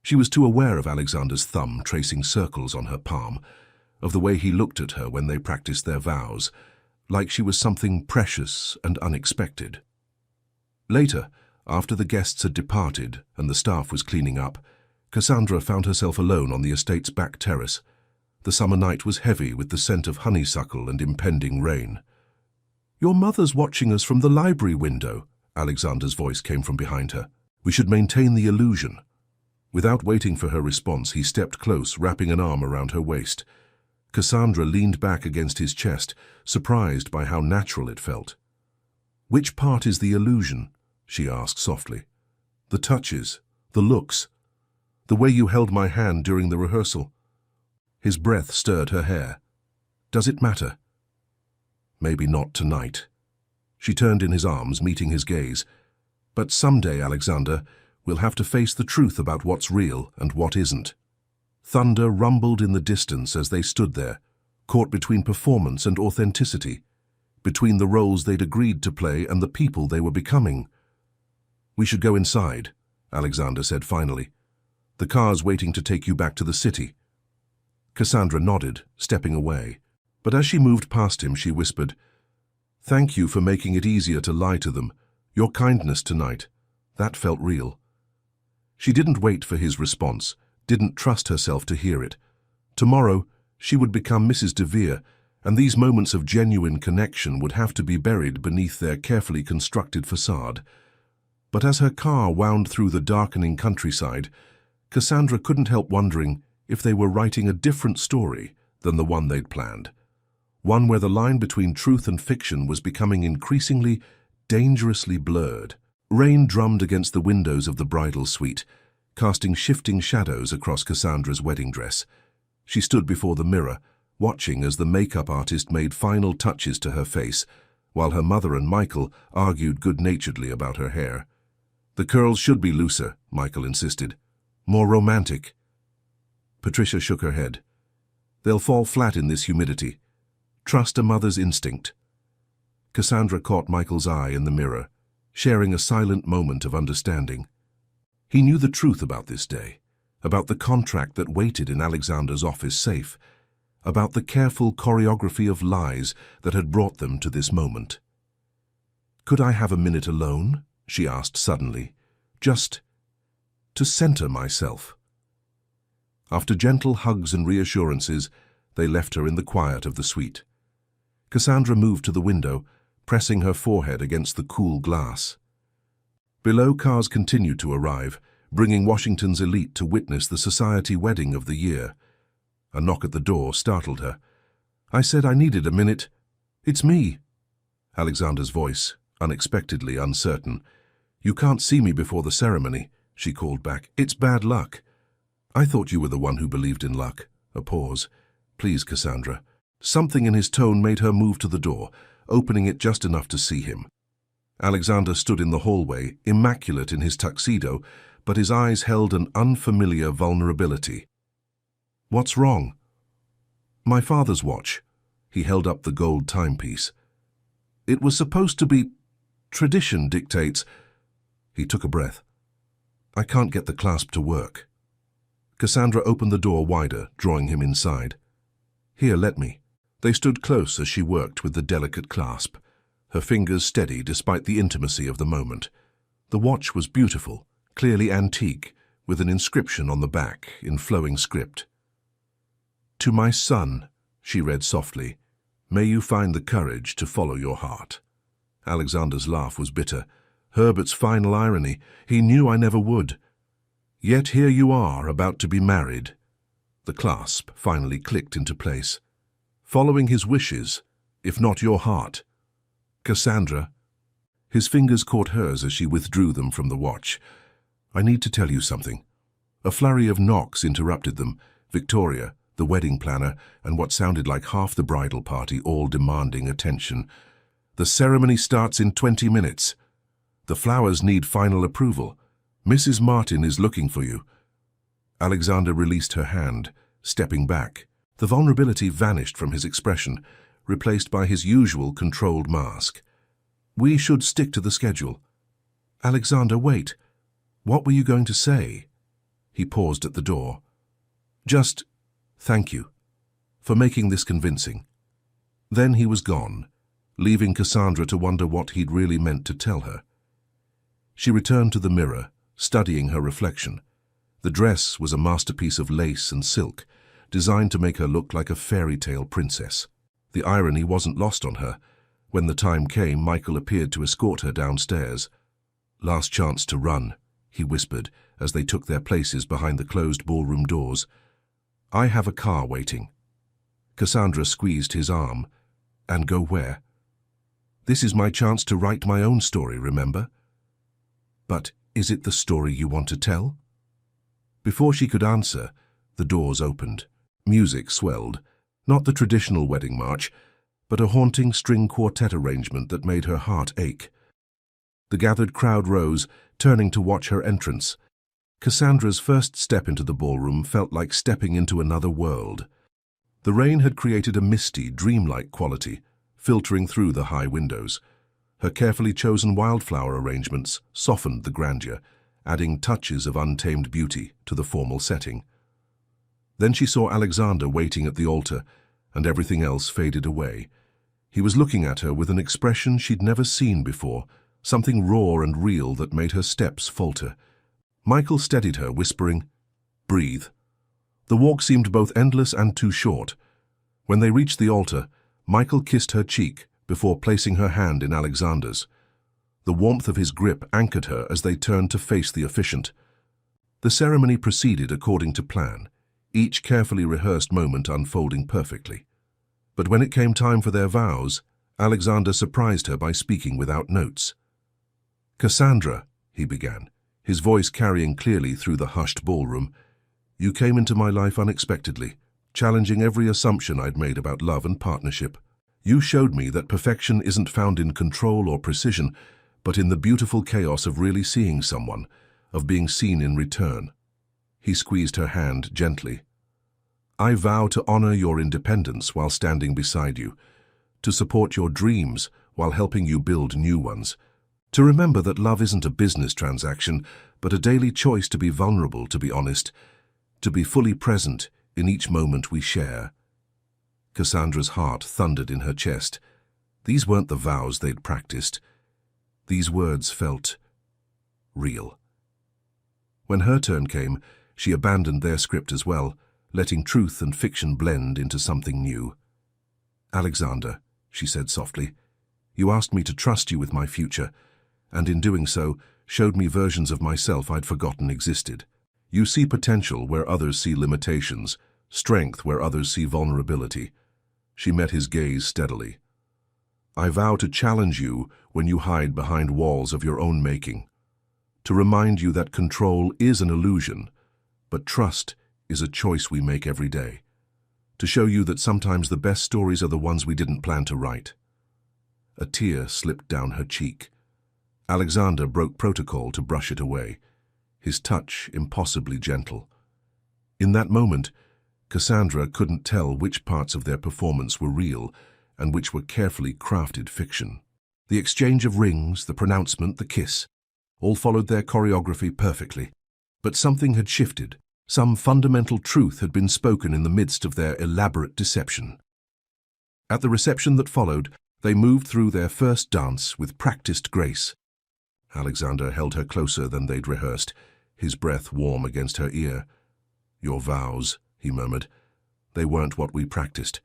She was too aware of Alexander's thumb tracing circles on her palm, of the way he looked at her when they practiced their vows, like she was something precious and unexpected. Later, after the guests had departed and the staff was cleaning up, Cassandra found herself alone on the estate's back terrace. The summer night was heavy with the scent of honeysuckle and impending rain. "Your mother's watching us from the library window," Alexander's voice came from behind her. "We should maintain the illusion." Without waiting for her response, he stepped close, wrapping an arm around her waist. Cassandra leaned back against his chest, surprised by how natural it felt. "Which part is the illusion?" she asked softly. "The touches, the looks, the way you held my hand during the rehearsal." His breath stirred her hair. "Does it matter?" "Maybe not tonight." She turned in his arms, meeting his gaze. "But someday, Alexander, we'll have to face the truth about what's real and what isn't." Thunder rumbled in the distance as they stood there, caught between performance and authenticity, between the roles they'd agreed to play and the people they were becoming. "We should go inside," Alexander said finally. "The car's waiting to take you back to the city." Cassandra nodded, stepping away. But as she moved past him, she whispered, "Thank you for making it easier to lie to them. Your kindness tonight, that felt real." She didn't wait for his response, didn't trust herself to hear it. Tomorrow, she would become Mrs. de Vere, and these moments of genuine connection would have to be buried beneath their carefully constructed facade. But as her car wound through the darkening countryside, Cassandra couldn't help wondering if they were writing a different story than the one they'd planned. One where the line between truth and fiction was becoming increasingly, dangerously blurred. Rain drummed against the windows of the bridal suite, casting shifting shadows across Cassandra's wedding dress. She stood before the mirror, watching as the makeup artist made final touches to her face, while her mother and Michael argued good-naturedly about her hair. "The curls should be looser," Michael insisted. "More romantic." Patricia shook her head. "They'll fall flat in this humidity. Trust a mother's instinct." Cassandra caught Michael's eye in the mirror, sharing a silent moment of understanding. He knew the truth about this day, about the contract that waited in Alexander's office safe, about the careful choreography of lies that had brought them to this moment. "Could I have a minute alone?" she asked suddenly. "Just to center myself." After gentle hugs and reassurances, they left her in the quiet of the suite. Cassandra moved to the window, pressing her forehead against the cool glass. Below, cars continued to arrive, bringing Washington's elite to witness the society wedding of the year. A knock at the door startled her. "I said I needed a minute." "It's me." Alexander's voice, unexpectedly uncertain. "You can't see me before the ceremony," she called back. "It's bad luck." "I thought you were the one who believed in luck." A pause. "Please, Cassandra." Something in his tone made her move to the door, opening it just enough to see him. Alexander stood in the hallway, immaculate in his tuxedo, but his eyes held an unfamiliar vulnerability. "What's wrong?" "My father's watch." He held up the gold timepiece. "It was supposed to be... tradition dictates..." He took a breath. "I can't get the clasp to work." Cassandra opened the door wider, drawing him inside. "Here, let me." They stood close as she worked with the delicate clasp, her fingers steady despite the intimacy of the moment. The watch was beautiful, clearly antique, with an inscription on the back in flowing script. "To my son," she read softly, "may you find the courage to follow your heart." Alexander's laugh was bitter. Herbert's final irony. "He knew I never would. Yet here you are, about to be married." The clasp finally clicked into place. "Following his wishes, if not your heart." "Cassandra." His fingers caught hers as she withdrew them from the watch. "I need to tell you something." A flurry of knocks interrupted them. Victoria, the wedding planner, and what sounded like half the bridal party, all demanding attention. "The ceremony starts in 20 minutes. The flowers need final approval. Mrs. Martin is looking for you." Alexander released her hand, stepping back. The vulnerability vanished from his expression, replaced by his usual controlled mask. "We should stick to the schedule." "Alexander, wait. What were you going to say?" He paused at the door. "Just thank you for making this convincing." Then he was gone, leaving Cassandra to wonder what he'd really meant to tell her. She returned to the mirror, studying her reflection. The dress was a masterpiece of lace and silk, designed to make her look like a fairy tale princess. The irony wasn't lost on her. When the time came, Michael appeared to escort her downstairs. "Last chance to run," he whispered as they took their places behind the closed ballroom doors. "I have a car waiting." Cassandra squeezed his arm. "And go where?" "This is my chance to write my own story, remember?" "But is it the story you want to tell?" Before she could answer, the doors opened. Music swelled, not the traditional wedding march, but a haunting string quartet arrangement that made her heart ache. The gathered crowd rose, turning to watch her entrance. Cassandra's first step into the ballroom felt like stepping into another world. The rain had created a misty, dreamlike quality, filtering through the high windows. Her carefully chosen wildflower arrangements softened the grandeur, adding touches of untamed beauty to the formal setting. Then she saw Alexander waiting at the altar, and everything else faded away. He was looking at her with an expression she'd never seen before, something raw and real that made her steps falter. Michael steadied her, whispering, "Breathe." The walk seemed both endless and too short. When they reached the altar, Michael kissed her cheek before placing her hand in Alexander's. The warmth of his grip anchored her as they turned to face the officiant. The ceremony proceeded according to plan, each carefully rehearsed moment unfolding perfectly. But when it came time for their vows, Alexander surprised her by speaking without notes. "Cassandra," he began, his voice carrying clearly through the hushed ballroom. "You came into my life unexpectedly, challenging every assumption I'd made about love and partnership. You showed me that perfection isn't found in control or precision, but in the beautiful chaos of really seeing someone, of being seen in return." He squeezed her hand gently. "I vow to honor your independence while standing beside you, to support your dreams while helping you build new ones, to remember that love isn't a business transaction, but a daily choice to be vulnerable, to be honest, to be fully present in each moment we share." Cassandra's heart thundered in her chest. These weren't the vows they'd practiced. These words felt real. When her turn came, she abandoned their script as well, letting truth and fiction blend into something new. "Alexander," she said softly, "you asked me to trust you with my future, and in doing so, showed me versions of myself I'd forgotten existed. You see potential where others see limitations, strength where others see vulnerability." She met his gaze steadily. "I vow to challenge you when you hide behind walls of your own making, to remind you that control is an illusion, but trust is a choice we make every day, to show you that sometimes the best stories are the ones we didn't plan to write." A tear slipped down her cheek. Alexander broke protocol to brush it away, his touch impossibly gentle. In that moment, Cassandra couldn't tell which parts of their performance were real and which were carefully crafted fiction. The exchange of rings, the pronouncement, the kiss, all followed their choreography perfectly. But something had shifted. Some fundamental truth had been spoken in the midst of their elaborate deception. At the reception that followed, they moved through their first dance with practiced grace. Alexander held her closer than they'd rehearsed, his breath warm against her ear. "Your vows," he murmured. "They weren't what we practiced.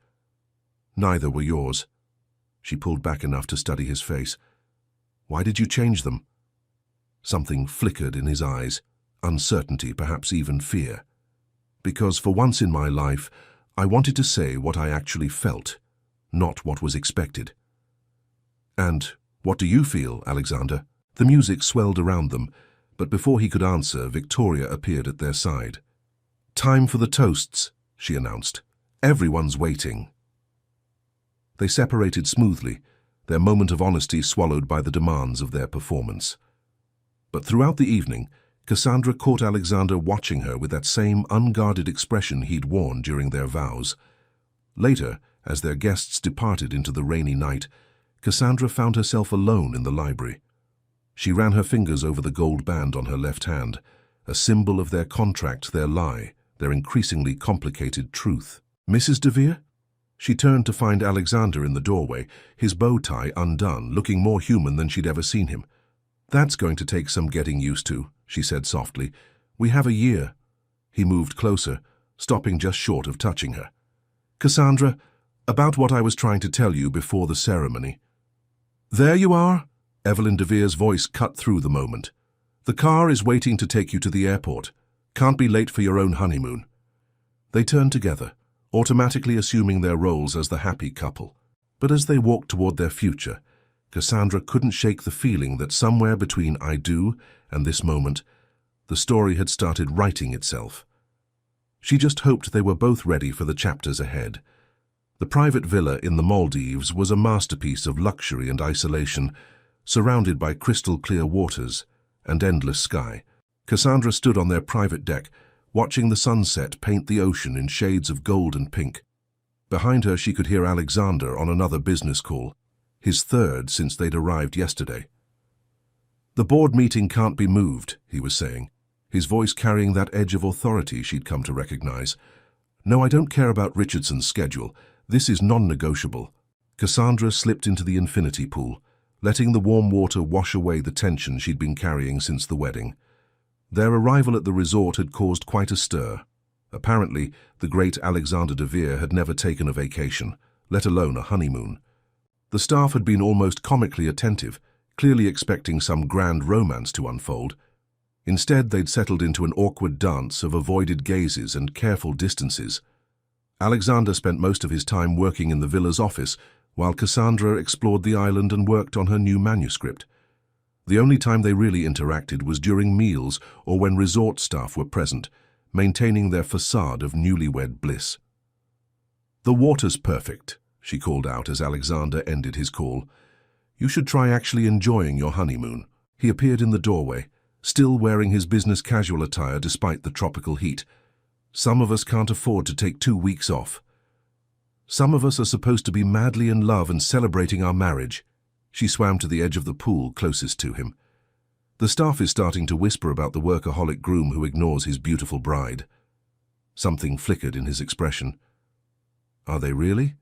Neither were yours." She pulled back enough to study his face. "Why did you change them?" Something flickered in his eyes, uncertainty, perhaps even fear. "Because for once in my life, I wanted to say what I actually felt, not what was expected." "And what do you feel, Alexander?" The music swelled around them, but before he could answer, Victoria appeared at their side. "Time for the toasts," she announced. "Everyone's waiting." They separated smoothly, their moment of honesty swallowed by the demands of their performance. But throughout the evening, Cassandra caught Alexander watching her with that same unguarded expression he'd worn during their vows. Later, as their guests departed into the rainy night, Cassandra found herself alone in the library. She ran her fingers over the gold band on her left hand, a symbol of their contract, their lie, their increasingly complicated truth. "Mrs. DeVere?" She turned to find Alexander in the doorway, his bow tie undone, looking more human than she'd ever seen him. "That's going to take some getting used to," she said softly. "We have a year." He moved closer, stopping just short of touching her. "Cassandra, about what I was trying to tell you before the ceremony." "There you are," Evelyn DeVere's voice cut through the moment. "The car is waiting to take you to the airport. Can't be late for your own honeymoon." They turned together, automatically assuming their roles as the happy couple. But as they walked toward their future, Cassandra couldn't shake the feeling that somewhere between "I do" and this moment, the story had started writing itself. She just hoped they were both ready for the chapters ahead. The private villa in the Maldives was a masterpiece of luxury and isolation, surrounded by crystal-clear waters and endless sky. Cassandra stood on their private deck, watching the sunset paint the ocean in shades of gold and pink. Behind her, she could hear Alexander on another business call, his third since they'd arrived yesterday. "The board meeting can't be moved," he was saying, his voice carrying that edge of authority she'd come to recognize. "No, I don't care about Richardson's schedule. This is non-negotiable." Cassandra slipped into the infinity pool, letting the warm water wash away the tension she'd been carrying since the wedding. Their arrival at the resort had caused quite a stir. Apparently, the great Alexander DeVere had never taken a vacation, let alone a honeymoon. The staff had been almost comically attentive, clearly expecting some grand romance to unfold. Instead, they'd settled into an awkward dance of avoided gazes and careful distances. Alexander spent most of his time working in the villa's office, while Cassandra explored the island and worked on her new manuscript. The only time they really interacted was during meals or when resort staff were present, maintaining their facade of newlywed bliss. "The water's perfect," she called out as Alexander ended his call. "You should try actually enjoying your honeymoon." He appeared in the doorway, still wearing his business casual attire despite the tropical heat. "Some of us can't afford to take 2 weeks off. Some of us are supposed to be madly in love and celebrating our marriage." She swam to the edge of the pool closest to him. "The staff is starting to whisper about the workaholic groom who ignores his beautiful bride." Something flickered in his expression. "Are they really?"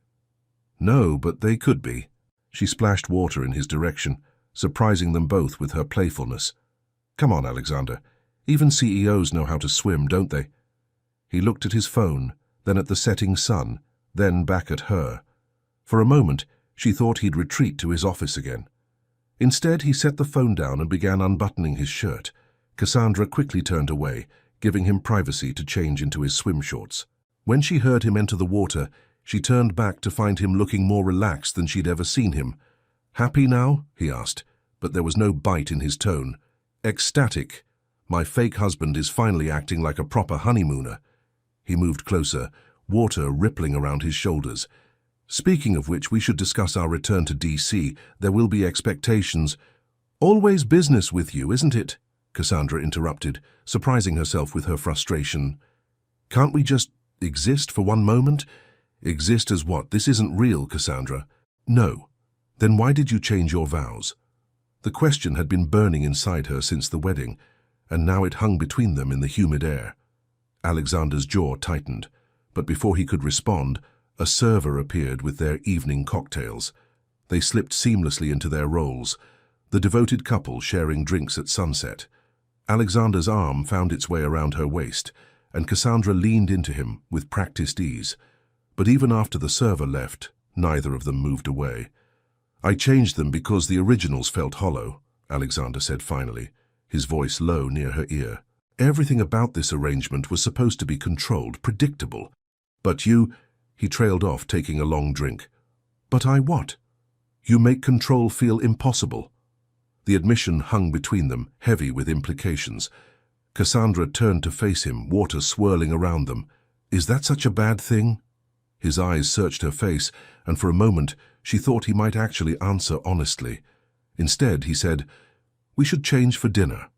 "No, but they could be." She splashed water in his direction, surprising them both with her playfulness. "Come on, Alexander. Even CEOs know how to swim, don't they?" He looked at his phone, then at the setting sun, then back at her. For a moment, she thought he'd retreat to his office again. Instead, he set the phone down and began unbuttoning his shirt. Cassandra quickly turned away, giving him privacy to change into his swim shorts. When she heard him enter the water, she turned back to find him looking more relaxed than she'd ever seen him. "Happy now?" he asked, but there was no bite in his tone. "Ecstatic. My fake husband is finally acting like a proper honeymooner." He moved closer, water rippling around his shoulders. "Speaking of which, we should discuss our return to DC. There will be expectations." "Always business with you, isn't it?" Cassandra interrupted, surprising herself with her frustration. "Can't we just exist for one moment?" "Exist as what? This isn't real, Cassandra." "No. Then why did you change your vows?" The question had been burning inside her since the wedding, and now it hung between them in the humid air. Alexander's jaw tightened, but before he could respond, a server appeared with their evening cocktails. They slipped seamlessly into their roles, the devoted couple sharing drinks at sunset. Alexander's arm found its way around her waist, and Cassandra leaned into him with practiced ease. But even after the server left, neither of them moved away. "I changed them because the originals felt hollow," Alexander said finally, his voice low near her ear. "Everything about this arrangement was supposed to be controlled, predictable. But you—" He trailed off, taking a long drink. "But I what? You make control feel impossible." The admission hung between them, heavy with implications. Cassandra turned to face him, water swirling around them. "Is that such a bad thing?" His eyes searched her face, and for a moment she thought he might actually answer honestly. Instead, he said, "We should change for dinner."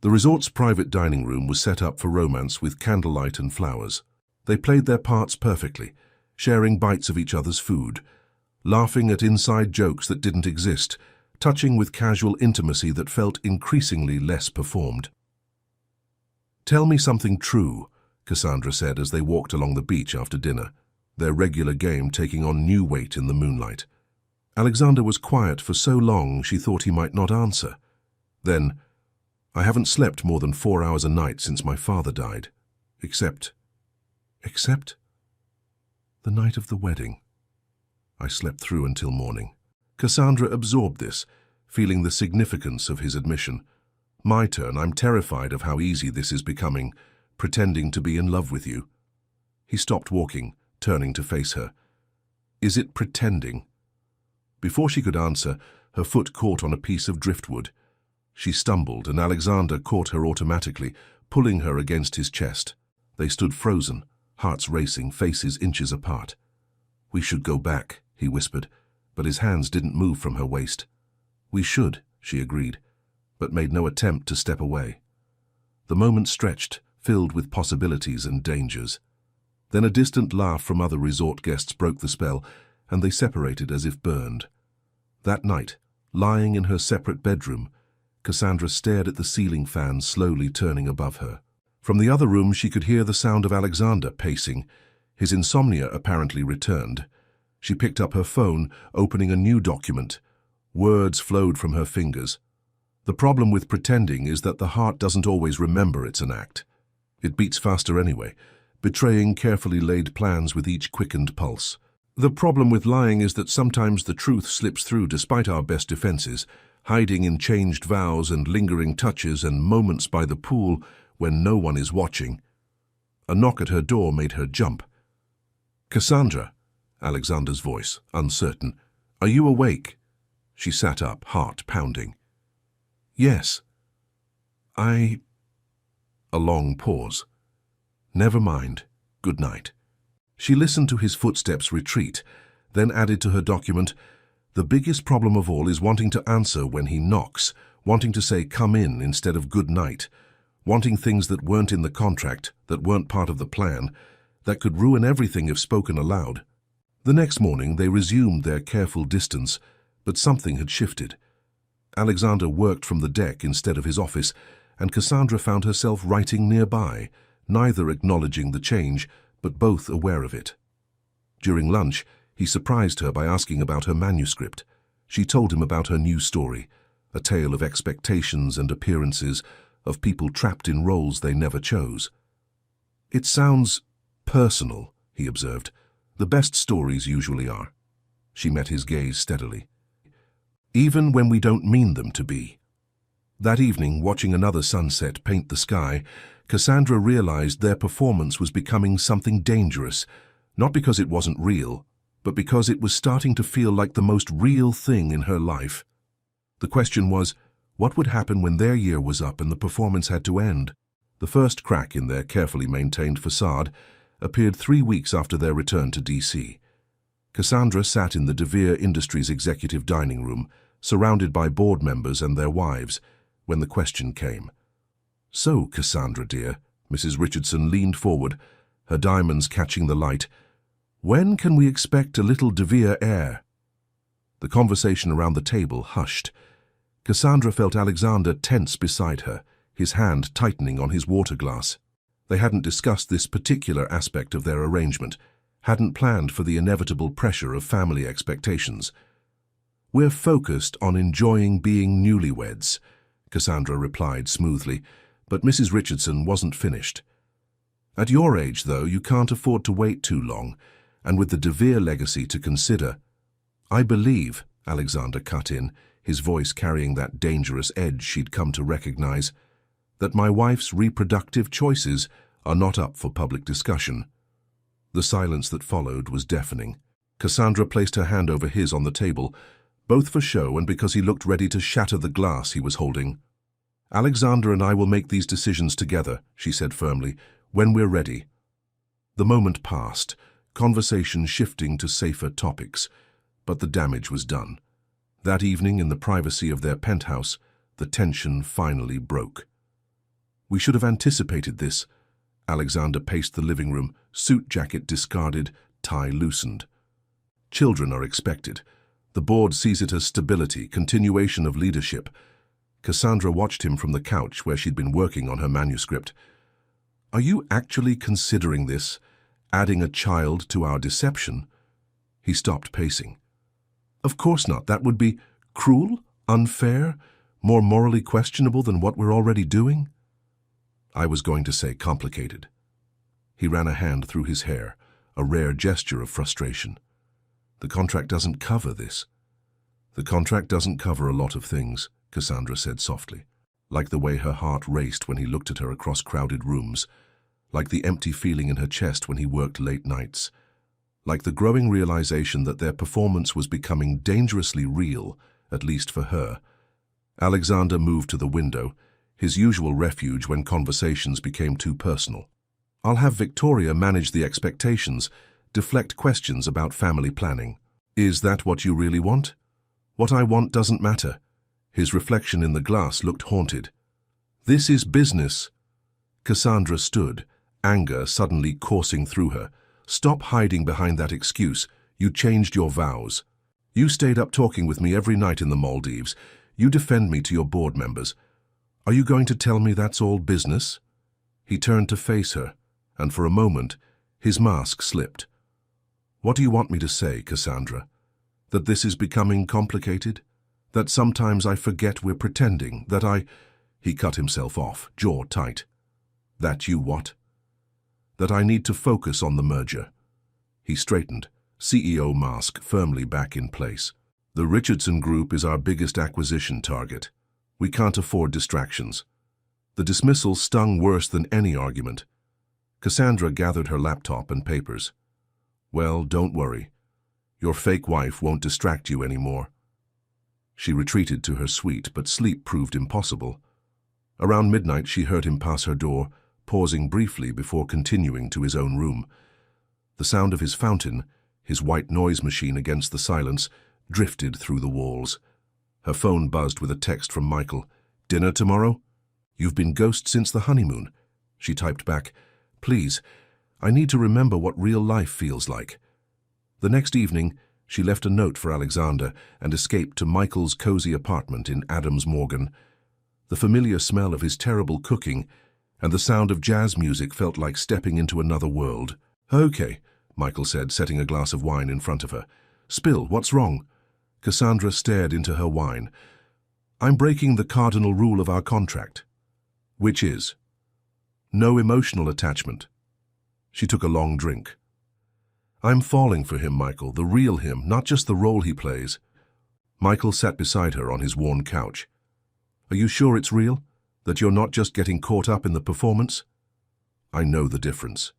The resort's private dining room was set up for romance with candlelight and flowers. They played their parts perfectly, sharing bites of each other's food, laughing at inside jokes that didn't exist, touching with casual intimacy that felt increasingly less performed. "Tell me something true," Cassandra said as they walked along the beach after dinner, their regular game taking on new weight in the moonlight. Alexander was quiet for so long she thought he might not answer. Then, "I haven't slept more than 4 hours a night since my father died. Except... the night of the wedding. I slept through until morning." Cassandra absorbed this, feeling the significance of his admission. "My turn. I'm terrified of how easy this is becoming, pretending to be in love with you." He stopped walking, turning to face her. "Is it pretending?" Before she could answer, her foot caught on a piece of driftwood. She stumbled, and Alexander caught her automatically, pulling her against his chest. They stood frozen, hearts racing, faces inches apart. "We should go back," he whispered, but his hands didn't move from her waist. "We should," she agreed, but made no attempt to step away. The moment stretched, filled with possibilities and dangers. Then a distant laugh from other resort guests broke the spell, and they separated as if burned. That night, lying in her separate bedroom, Cassandra stared at the ceiling fan slowly turning above her. From the other room she could hear the sound of Alexander pacing. His insomnia apparently returned. She picked up her phone, opening a new document. Words flowed from her fingers. "The problem with pretending is that the heart doesn't always remember it's an act. It beats faster anyway, betraying carefully laid plans with each quickened pulse. The problem with lying is that sometimes the truth slips through despite our best defenses, hiding in changed vows and lingering touches and moments by the pool when no one is watching." A knock at her door made her jump. "Cassandra," Alexander's voice, uncertain, "are you awake?" She sat up, heart pounding. Yes. I... A long pause. Never mind. Good night. She listened to his footsteps retreat, then added to her document, "The biggest problem of all is wanting to answer when he knocks, wanting to say come in instead of good night, wanting things that weren't in the contract, that weren't part of the plan, that could ruin everything if spoken aloud." The next morning they resumed their careful distance, but something had shifted. Alexander worked from the deck instead of his office, and Cassandra found herself writing nearby, neither acknowledging the change, but both aware of it. During lunch, he surprised her by asking about her manuscript. She told him about her new story, a tale of expectations and appearances, of people trapped in roles they never chose. "It sounds personal," he observed. "The best stories usually are." She met his gaze steadily. "Even when we don't mean them to be." That evening, watching another sunset paint the sky, Cassandra realized their performance was becoming something dangerous, not because it wasn't real, but because it was starting to feel like the most real thing in her life. The question was, what would happen when their year was up and the performance had to end? The first crack in their carefully maintained facade appeared 3 weeks after their return to D.C. Cassandra sat in the DeVere Industries executive dining room, surrounded by board members and their wives, when the question came. "So, Cassandra, dear," Mrs. Richardson leaned forward, her diamonds catching the light, "when can we expect a little DeVere air?" The conversation around the table hushed. Cassandra felt Alexander tense beside her, his hand tightening on his water glass. They hadn't discussed this particular aspect of their arrangement, hadn't planned for the inevitable pressure of family expectations. "We're focused on enjoying being newlyweds," Cassandra replied smoothly, but Mrs. Richardson wasn't finished. "At your age, though, you can't afford to wait too long, and with the DeVere legacy to consider." "I believe," Alexander cut in, his voice carrying that dangerous edge she'd come to recognize, "that my wife's reproductive choices are not up for public discussion." The silence that followed was deafening. Cassandra placed her hand over his on the table, both for show and because he looked ready to shatter the glass he was holding. "Alexander and I will make these decisions together," she said firmly, "when we're ready." The moment passed, conversation shifting to safer topics, but the damage was done. That evening, in the privacy of their penthouse, the tension finally broke. "We should have anticipated this." Alexander paced the living room, suit jacket discarded, tie loosened. "Children are expected. The board sees it as stability, continuation of leadership." Cassandra watched him from the couch where she'd been working on her manuscript. "Are you actually considering this, adding a child to our deception?" He stopped pacing. "Of course not. That would be cruel, unfair, more morally questionable than what we're already doing." "I was going to say complicated." He ran a hand through his hair, a rare gesture of frustration. "The contract doesn't cover this." "The contract doesn't cover a lot of things," Cassandra said softly, like the way her heart raced when he looked at her across crowded rooms, like the empty feeling in her chest when he worked late nights, like the growing realization that their performance was becoming dangerously real, at least for her. Alexander moved to the window, his usual refuge when conversations became too personal. "I'll have Victoria manage the expectations, deflect questions about family planning." "Is that what you really want?" "What I want doesn't matter." His reflection in the glass looked haunted. "This is business." Cassandra stood, anger suddenly coursing through her. "Stop hiding behind that excuse. You changed your vows. You stayed up talking with me every night in the Maldives. You defend me to your board members. Are you going to tell me that's all business?" He turned to face her, and for a moment, his mask slipped. "What do you want me to say, Cassandra? That this is becoming complicated? That sometimes I forget we're pretending? That I—" He cut himself off, jaw tight. "That you what?" "That I need to focus on the merger." He straightened, CEO mask firmly back in place. "The Richardson Group is our biggest acquisition target. We can't afford distractions." The dismissal stung worse than any argument. Cassandra gathered her laptop and papers. "Well, don't worry. Your fake wife won't distract you anymore." She retreated to her suite, but sleep proved impossible. Around midnight, she heard him pass her door, pausing briefly before continuing to his own room. The sound of his fountain, his white noise machine against the silence, drifted through the walls. Her phone buzzed with a text from Michael. "Dinner tomorrow? You've been ghost since the honeymoon." She typed back, "Please, I need to remember what real life feels like." The next evening, she left a note for Alexander and escaped to Michael's cozy apartment in Adams Morgan. The familiar smell of his terrible cooking and the sound of jazz music felt like stepping into another world. "Okay," Michael said, setting a glass of wine in front of her. "Spill, what's wrong?" Cassandra stared into her wine. "I'm breaking the cardinal rule of our contract." "Which is?" "No emotional attachment." She took a long drink. "I'm falling for him, Michael, the real him, not just the role he plays." Michael sat beside her on his worn couch. "Are you sure it's real? That you're not just getting caught up in the performance?" "I know the difference."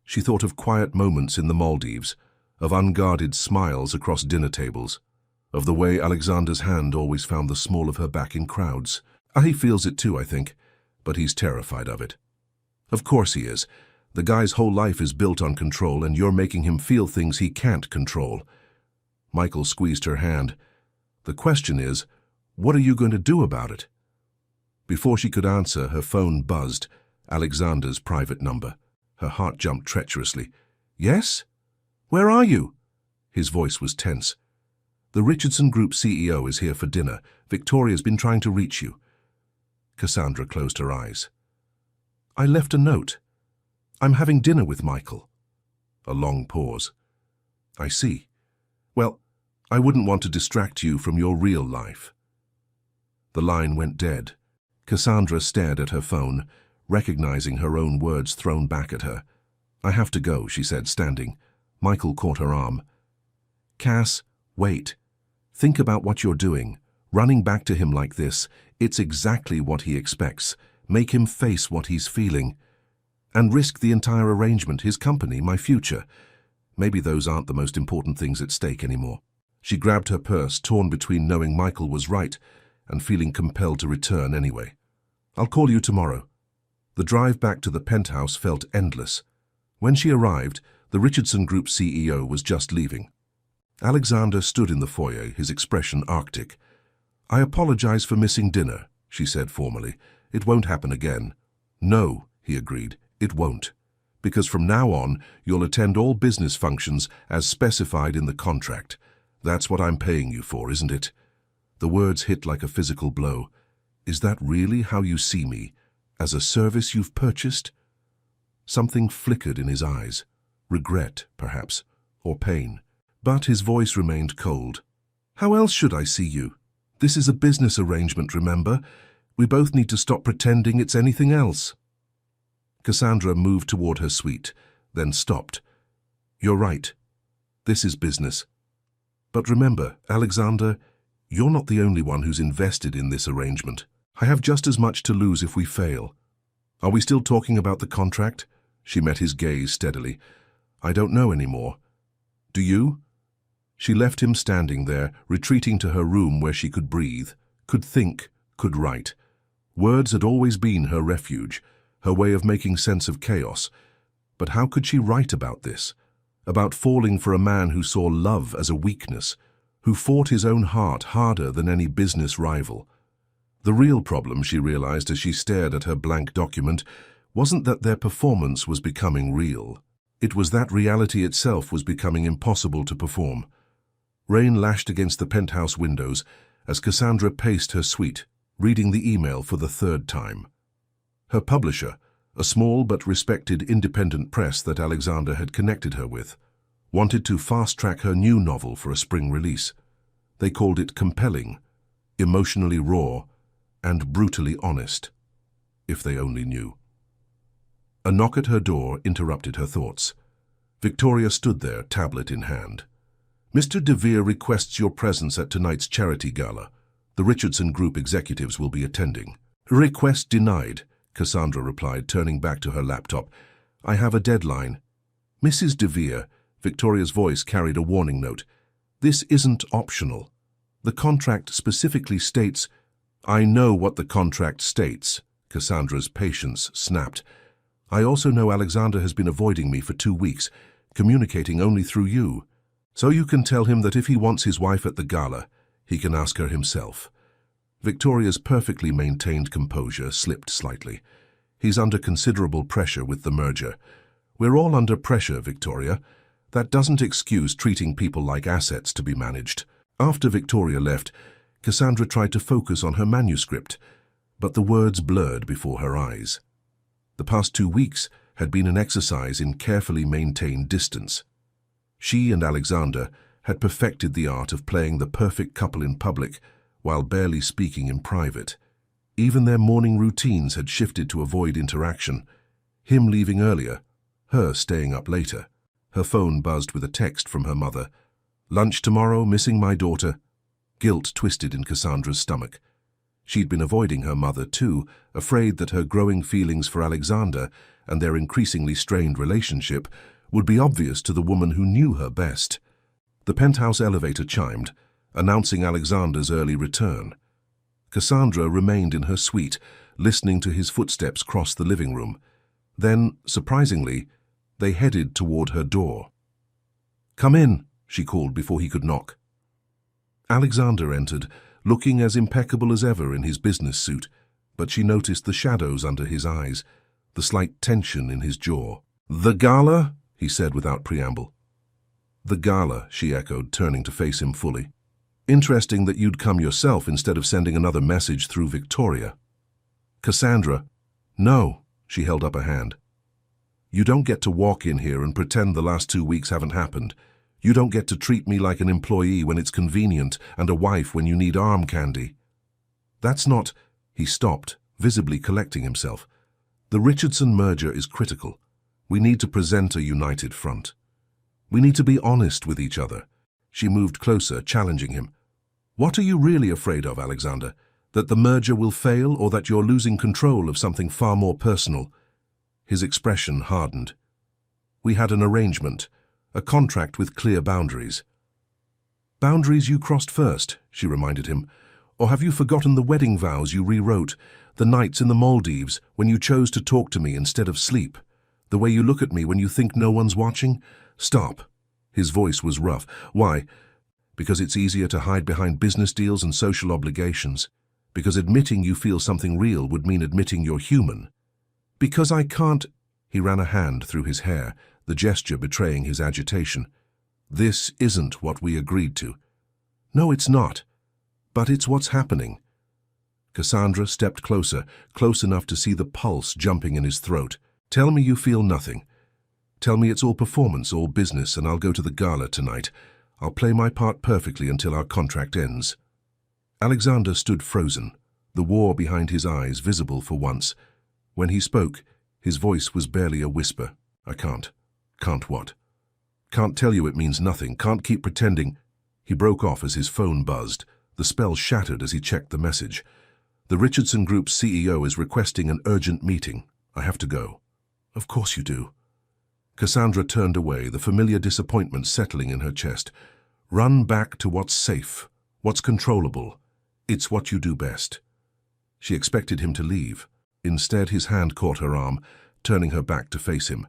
She thought of quiet moments in the Maldives, of unguarded smiles across dinner tables, of the way Alexander's hand always found the small of her back in crowds. He feels it too, I think, but he's terrified of it. Of course he is. The guy's whole life is built on control, and you're making him feel things he can't control. Michael squeezed her hand. "The question is, what are you going to do about it?" Before she could answer, her phone buzzed, Alexander's private number. Her heart jumped treacherously. "Yes? Where are you?" His voice was tense. "The Richardson Group CEO is here for dinner. Victoria's been trying to reach you." Cassandra closed her eyes. "I left a note. I'm having dinner with Michael." A long pause. "I see. Well, I wouldn't want to distract you from your real life." The line went dead. Cassandra stared at her phone, recognizing her own words thrown back at her. "I have to go," she said, standing. Michael caught her arm. "Cass, wait. Think about what you're doing. Running back to him like this, it's exactly what he expects. Make him face what he's feeling. And risk the entire arrangement, his company, my future. Maybe those aren't the most important things at stake anymore." She grabbed her purse, torn between knowing Michael was right and feeling compelled to return anyway. "I'll call you tomorrow." The drive back to the penthouse felt endless. When she arrived, the Richardson Group CEO was just leaving. Alexander stood in the foyer, his expression arctic. "I apologize for missing dinner," she said formally. "It won't happen again." "No," he agreed, "it won't. Because from now on, you'll attend all business functions as specified in the contract. That's what I'm paying you for, isn't it?" The words hit like a physical blow. "Is that really how you see me? As a service you've purchased?" Something flickered in his eyes. Regret, perhaps, or pain. But his voice remained cold. "How else should I see you? This is a business arrangement, remember? We both need to stop pretending it's anything else." Cassandra moved toward her suite, then stopped. "You're right. This is business. But remember, Alexander, you're not the only one who's invested in this arrangement. I have just as much to lose if we fail. Are we still talking about the contract?" She met his gaze steadily. "I don't know anymore. Do you?" She left him standing there, retreating to her room where she could breathe, could think, could write. Words had always been her refuge, her way of making sense of chaos. But how could she write about this? About falling for a man who saw love as a weakness, who fought his own heart harder than any business rival. The real problem, she realized as she stared at her blank document, wasn't that their performance was becoming real. It was that reality itself was becoming impossible to perform. Rain lashed against the penthouse windows as Cassandra paced her suite, reading the email for the third time. Her publisher, a small but respected independent press that Alexander had connected her with, wanted to fast-track her new novel for a spring release. They called it compelling, emotionally raw, and brutally honest. If they only knew. A knock at her door interrupted her thoughts. Victoria stood there, tablet in hand. "Mr. de Vere requests your presence at tonight's charity gala. The Richardson Group executives will be attending." "Request denied," Cassandra replied, turning back to her laptop. "I have a deadline." "Mrs. de Vere," Victoria's voice carried a warning note. "This isn't optional. The contract specifically states—" "I know what the contract states," Cassandra's patience snapped. "I also know Alexander has been avoiding me for 2 weeks, communicating only through you. So you can tell him that if he wants his wife at the gala, he can ask her himself." Victoria's perfectly maintained composure slipped slightly. "He's under considerable pressure with the merger." "We're all under pressure, Victoria. That doesn't excuse treating people like assets to be managed." After Victoria left, Cassandra tried to focus on her manuscript, but the words blurred before her eyes. The past 2 weeks had been an exercise in carefully maintained distance. She and Alexander had perfected the art of playing the perfect couple in public while barely speaking in private. Even their morning routines had shifted to avoid interaction. Him leaving earlier, her staying up later. Her phone buzzed with a text from her mother. "Lunch tomorrow, missing my daughter." Guilt twisted in Cassandra's stomach. She'd been avoiding her mother too, afraid that her growing feelings for Alexander and their increasingly strained relationship would be obvious to the woman who knew her best. The penthouse elevator chimed, announcing Alexander's early return. Cassandra remained in her suite, listening to his footsteps cross the living room. Then, surprisingly, they headed toward her door. "Come in," she called before he could knock. Alexander entered, looking as impeccable as ever in his business suit, but she noticed the shadows under his eyes, the slight tension in his jaw. "The gala?" he said without preamble. "The gala," she echoed, turning to face him fully. "Interesting that you'd come yourself instead of sending another message through Victoria." "Cassandra." "No," she held up a hand. "You don't get to walk in here and pretend the last 2 weeks haven't happened. You don't get to treat me like an employee when it's convenient and a wife when you need arm candy." "That's not—" He stopped, visibly collecting himself. "The Richardson merger is critical. We need to present a united front. We need to be honest with each other." She moved closer, challenging him. "What are you really afraid of, Alexander? That the merger will fail, or that you're losing control of something far more personal?" His expression hardened. "We had an arrangement, a contract with clear boundaries." "Boundaries you crossed first," she reminded him. "Or have you forgotten the wedding vows you rewrote, the nights in the Maldives when you chose to talk to me instead of sleep, the way you look at me when you think no one's watching?" "Stop." His voice was rough. "Why? Because it's easier to hide behind business deals and social obligations. Because admitting you feel something real would mean admitting you're human. Because I can't—" He ran a hand through his hair, the gesture betraying his agitation. "This isn't what we agreed to." "No, it's not. But it's what's happening." Cassandra stepped closer, close enough to see the pulse jumping in his throat. "Tell me you feel nothing. Tell me it's all performance, all business, and I'll go to the gala tonight. I'll play my part perfectly until our contract ends." Alexander stood frozen, the war behind his eyes visible for once. When he spoke, his voice was barely a whisper. "I can't." "Can't what?" "Can't tell you it means nothing. Can't keep pretending." He broke off as his phone buzzed. The spell shattered as he checked the message. "The Richardson Group's CEO is requesting an urgent meeting. I have to go." "Of course you do." Cassandra turned away, the familiar disappointment settling in her chest. "Run back to what's safe, what's controllable. It's what you do best." She expected him to leave. Instead, his hand caught her arm, turning her back to face him.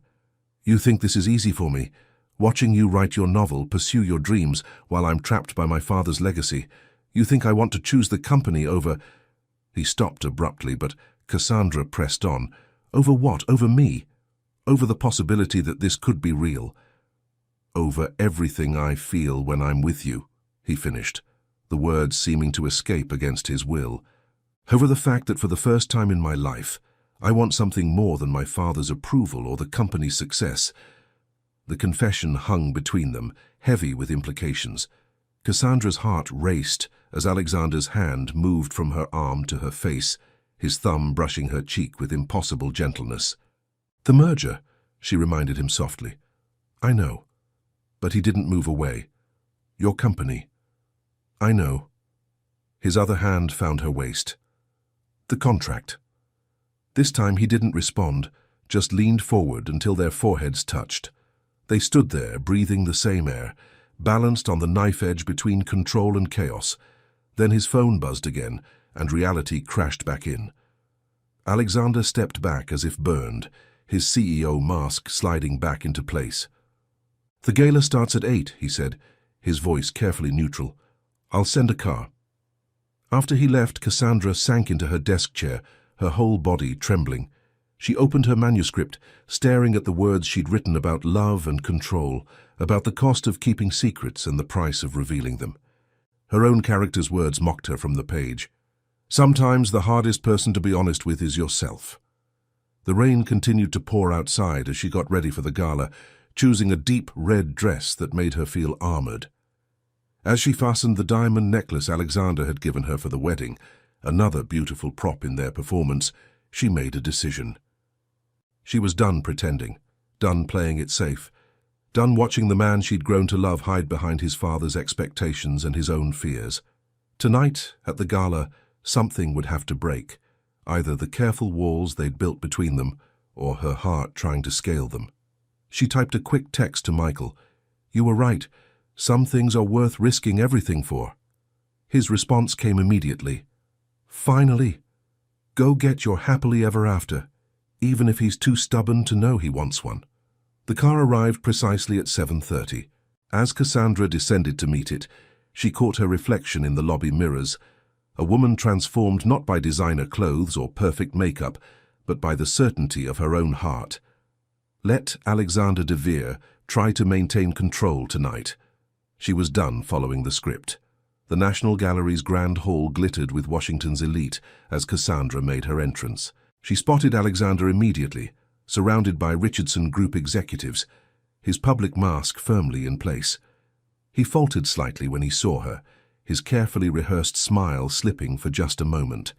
"You think this is easy for me? Watching you write your novel, pursue your dreams, while I'm trapped by my father's legacy. You think I want to choose the company over—" He stopped abruptly, but Cassandra pressed on. "Over what? Over me? Over the possibility that this could be real." "Over everything I feel when I'm with you," he finished, the words seeming to escape against his will. "Over the fact that for the first time in my life, I want something more than my father's approval or the company's success." The confession hung between them, heavy with implications. Cassandra's heart raced as Alexander's hand moved from her arm to her face, his thumb brushing her cheek with impossible gentleness. "The merger," she reminded him softly. "I know." But he didn't move away. "Your company." "I know." His other hand found her waist. "The contract." This time he didn't respond, just leaned forward until their foreheads touched. They stood there, breathing the same air, balanced on the knife edge between control and chaos. Then his phone buzzed again, and reality crashed back in. Alexander stepped back as if burned, his CEO mask sliding back into place. "The gala starts at 8, he said, his voice carefully neutral. "I'll send a car." After he left, Cassandra sank into her desk chair, her whole body trembling. She opened her manuscript, staring at the words she'd written about love and control, about the cost of keeping secrets and the price of revealing them. Her own character's words mocked her from the page. "Sometimes the hardest person to be honest with is yourself." The rain continued to pour outside as she got ready for the gala, choosing a deep red dress that made her feel armored. As she fastened the diamond necklace Alexander had given her for the wedding, another beautiful prop in their performance, she made a decision. She was done pretending, done playing it safe, done watching the man she'd grown to love hide behind his father's expectations and his own fears. Tonight, at the gala, something would have to break, either the careful walls they'd built between them, or her heart trying to scale them. She typed a quick text to Michael. "You were right. Some things are worth risking everything for." His response came immediately. "Finally. Go get your happily ever after, even if he's too stubborn to know he wants one." The car arrived precisely at 7:30. As Cassandra descended to meet it, she caught her reflection in the lobby mirrors, a woman transformed not by designer clothes or perfect makeup, but by the certainty of her own heart. Let Alexander de Vere try to maintain control tonight. She was done following the script. The National Gallery's grand hall glittered with Washington's elite as Cassandra made her entrance. She spotted Alexander immediately, surrounded by Richardson Group executives, his public mask firmly in place. He faltered slightly when he saw her, his carefully rehearsed smile slipping for just a moment.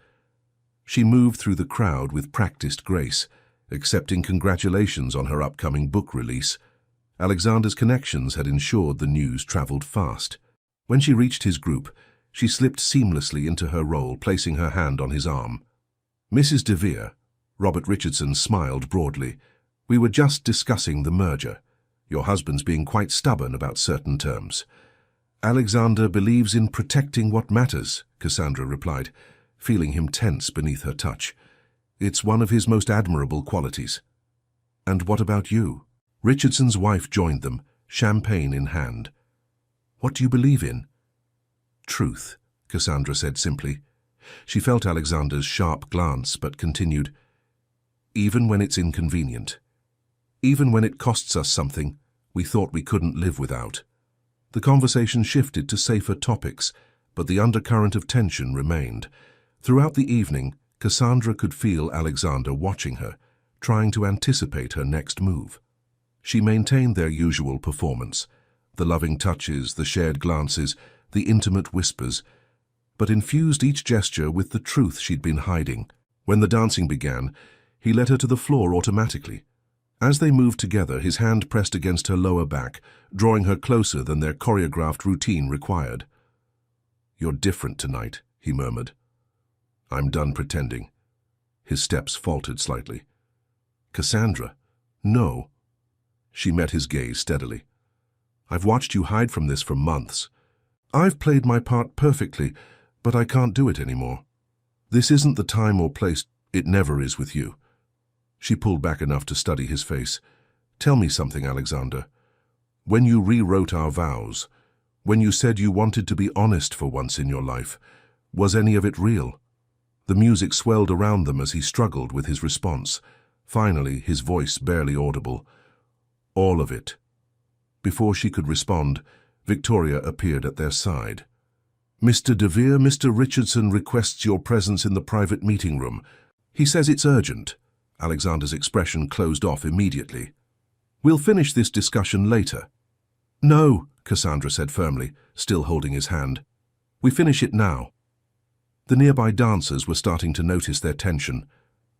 She moved through the crowd with practiced grace, accepting congratulations on her upcoming book release. Alexander's connections had ensured the news traveled fast. When she reached his group, she slipped seamlessly into her role, placing her hand on his arm. "Mrs. de Vere," Robert Richardson smiled broadly, "we were just discussing the merger. Your husband's being quite stubborn about certain terms." "Alexander believes in protecting what matters," Cassandra replied, feeling him tense beneath her touch. "It's one of his most admirable qualities." "And what about you?" Richardson's wife joined them, champagne in hand. "What do you believe in?" "Truth," Cassandra said simply. She felt Alexander's sharp glance, but continued, "Even when it's inconvenient. Even when it costs us something we thought we couldn't live without." The conversation shifted to safer topics, but the undercurrent of tension remained. Throughout the evening, Cassandra could feel Alexander watching her, trying to anticipate her next move. She maintained their usual performance, the loving touches, the shared glances, the intimate whispers, but infused each gesture with the truth she'd been hiding. When the dancing began, he led her to the floor automatically. As they moved together, his hand pressed against her lower back, drawing her closer than their choreographed routine required. "You're different tonight," he murmured. "I'm done pretending." His steps faltered slightly. "Cassandra, no." She met his gaze steadily. "I've watched you hide from this for months. I've played my part perfectly, but I can't do it anymore. This isn't the time or place. It never is with you." She pulled back enough to study his face. "Tell me something, Alexander. When you rewrote our vows, when you said you wanted to be honest for once in your life, was any of it real?" The music swelled around them as he struggled with his response. Finally, his voice barely audible. "All of it." Before she could respond, Victoria appeared at their side. "Mr. de Vere, Mr. Richardson requests your presence in the private meeting room. He says it's urgent." Alexander's expression closed off immediately. "We'll finish this discussion later." "No," Cassandra said firmly, still holding his hand. "We finish it now." The nearby dancers were starting to notice their tension.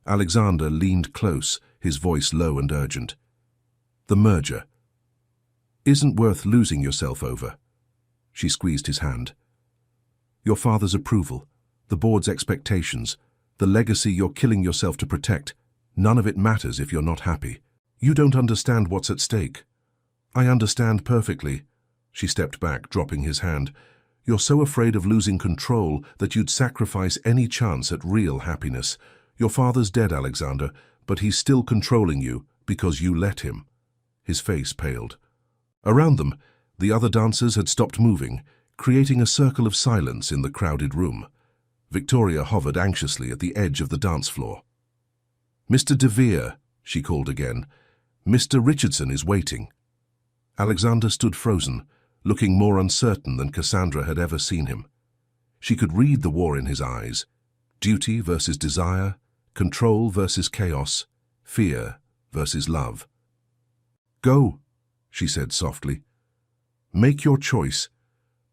Alexander leaned close, his voice low and urgent. "The merger isn't worth losing yourself over." She squeezed his hand. "Your father's approval, the board's expectations, the legacy you're killing yourself to protect, none of it matters if you're not happy. You don't understand what's at stake." "I understand perfectly." She stepped back, dropping his hand. You're so afraid of losing control that you'd sacrifice any chance at real happiness. Your father's dead, Alexander, but he's still controlling you because you let him." His face paled. Around them, the other dancers had stopped moving, creating a circle of silence in the crowded room. Victoria hovered anxiously at the edge of the dance floor. "Mr. De Vere," she called again. "Mr. Richardson is waiting." Alexander stood frozen, looking more uncertain than Cassandra had ever seen him. She could read the war in his eyes. Duty versus desire, control versus chaos, fear versus love. "Go," she said softly. "Make your choice,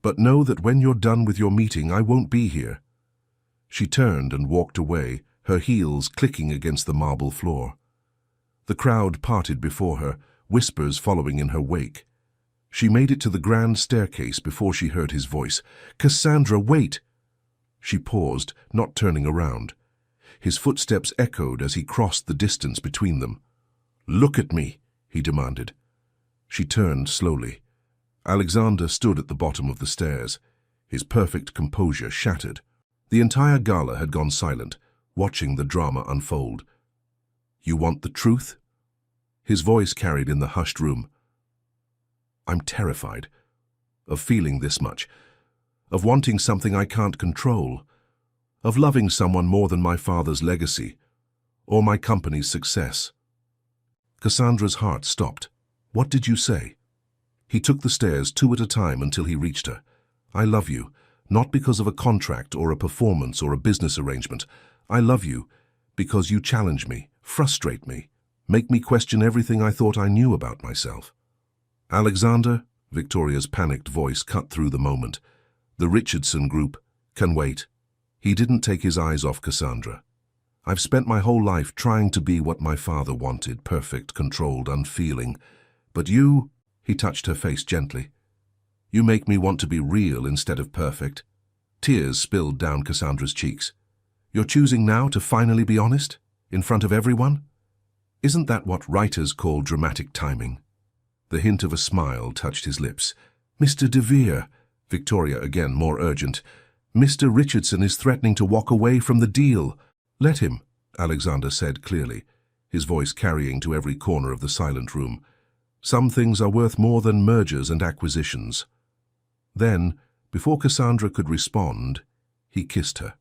but know that when you're done with your meeting, I won't be here." She turned and walked away, her heels clicking against the marble floor. The crowd parted before her, whispers following in her wake. She made it to the grand staircase before she heard his voice. "Cassandra, wait!" She paused, not turning around. His footsteps echoed as he crossed the distance between them. "Look at me," he demanded. She turned slowly. Alexander stood at the bottom of the stairs, his perfect composure shattered. The entire gala had gone silent, watching the drama unfold. "You want the truth?" His voice carried in the hushed room. "I'm terrified of feeling this much, of wanting something I can't control, of loving someone more than my father's legacy or my company's success." Cassandra's heart stopped. "What did you say?" He took the stairs 2 at a time until he reached her. "I love you, not because of a contract or a performance or a business arrangement. I love you because you challenge me, frustrate me, make me question everything I thought I knew about myself." "Alexander," Victoria's panicked voice cut through the moment. "The Richardson group can wait." He didn't take his eyes off Cassandra. "I've spent my whole life trying to be what my father wanted, perfect, controlled, unfeeling. But you," he touched her face gently, "you make me want to be real instead of perfect." Tears spilled down Cassandra's cheeks. "You're choosing now to finally be honest? In front of everyone? Isn't that what writers call dramatic timing?" The hint of a smile touched his lips. "Mr. De Vere," Victoria again more urgent, "Mr. Richardson is threatening to walk away from the deal." "Let him," Alexander said clearly, his voice carrying to every corner of the silent room. "Some things are worth more than mergers and acquisitions." Then, before Cassandra could respond, he kissed her.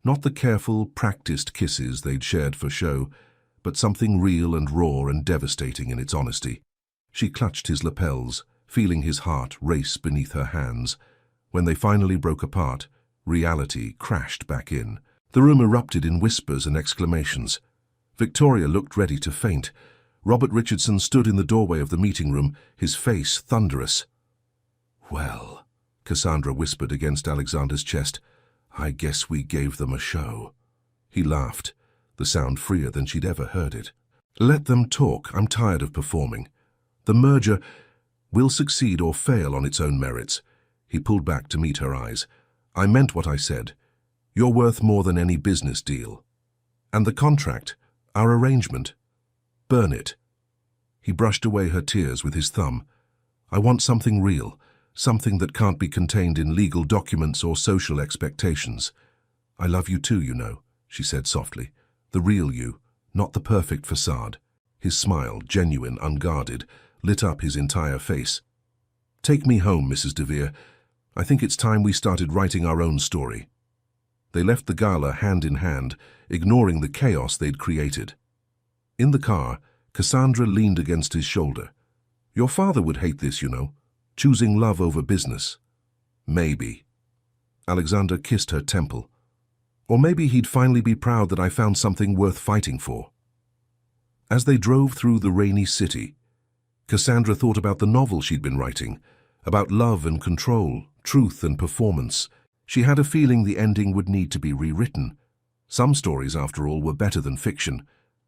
Not the careful, practiced kisses they'd shared for show, but something real and raw and devastating in its honesty. She clutched his lapels, feeling his heart race beneath her hands. When they finally broke apart, reality crashed back in. The room erupted in whispers and exclamations. Victoria looked ready to faint. Robert Richardson stood in the doorway of the meeting room, his face thunderous. "Well," Cassandra whispered against Alexander's chest, "I guess we gave them a show." He laughed, the sound freer than she'd ever heard it. "Let them talk. I'm tired of performing. The merger will succeed or fail on its own merits." He pulled back to meet her eyes. "I meant what I said. You're worth more than any business deal. And the contract, our arrangement, burn it." He brushed away her tears with his thumb. "I want something real, something that can't be contained in legal documents or social expectations." "I love you too, you know," she said softly. "The real you, not the perfect facade." His smile, genuine, unguarded, lit up his entire face. "Take me home, Mrs. De Vere. I think it's time we started writing our own story." They left the gala hand in hand, ignoring the chaos they'd created. In the car, Cassandra leaned against his shoulder. "Your father would hate this, you know, choosing love over business." "Maybe." Alexander kissed her temple. "Or maybe he'd finally be proud that I found something worth fighting for." As they drove through the rainy city, Cassandra thought about the novel she'd been writing, about love and control, truth and performance. She had a feeling the ending would need to be rewritten. Some stories, after all, were better than fiction.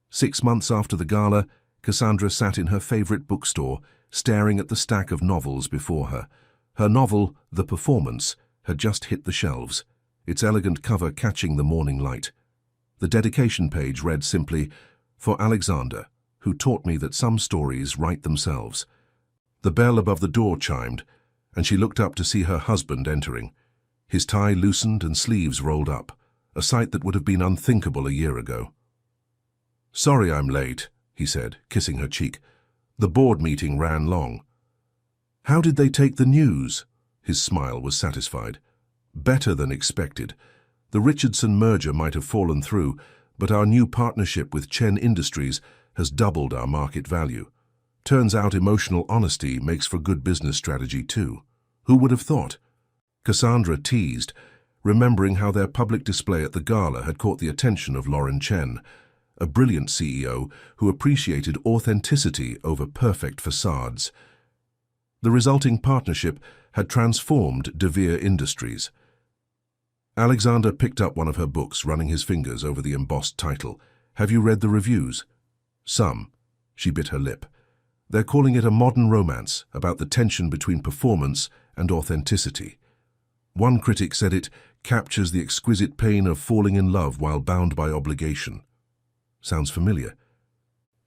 6 months after the gala, Cassandra sat in her favorite bookstore, staring at the stack of novels before her. Her novel, The Performance, had just hit the shelves, its elegant cover catching the morning light. The dedication page read simply, "For Alexander, who taught me that some stories write themselves." The bell above the door chimed. and she looked up to see her husband entering. His tie loosened and sleeves rolled up, a sight that would have been unthinkable a year ago. "Sorry I'm late," he said, kissing her cheek. "The board meeting ran long." "How did they take the news?" His smile was satisfied. "Better than expected. The Richardson merger might have fallen through, but our new partnership with Chen Industries has doubled our market value. Turns out emotional honesty makes for good business strategy too. Who would have thought?" Cassandra teased, remembering how their public display at the gala had caught the attention of Lauren Chen, a brilliant CEO who appreciated authenticity over perfect facades. The resulting partnership had transformed De Vere Industries. Alexander picked up one of her books, running his fingers over the embossed title. "Have you read the reviews?" "Some." She bit her lip. "They're calling it a modern romance about the tension between performance and authenticity. One critic said it captures the exquisite pain of falling in love while bound by obligation." Sounds familiar.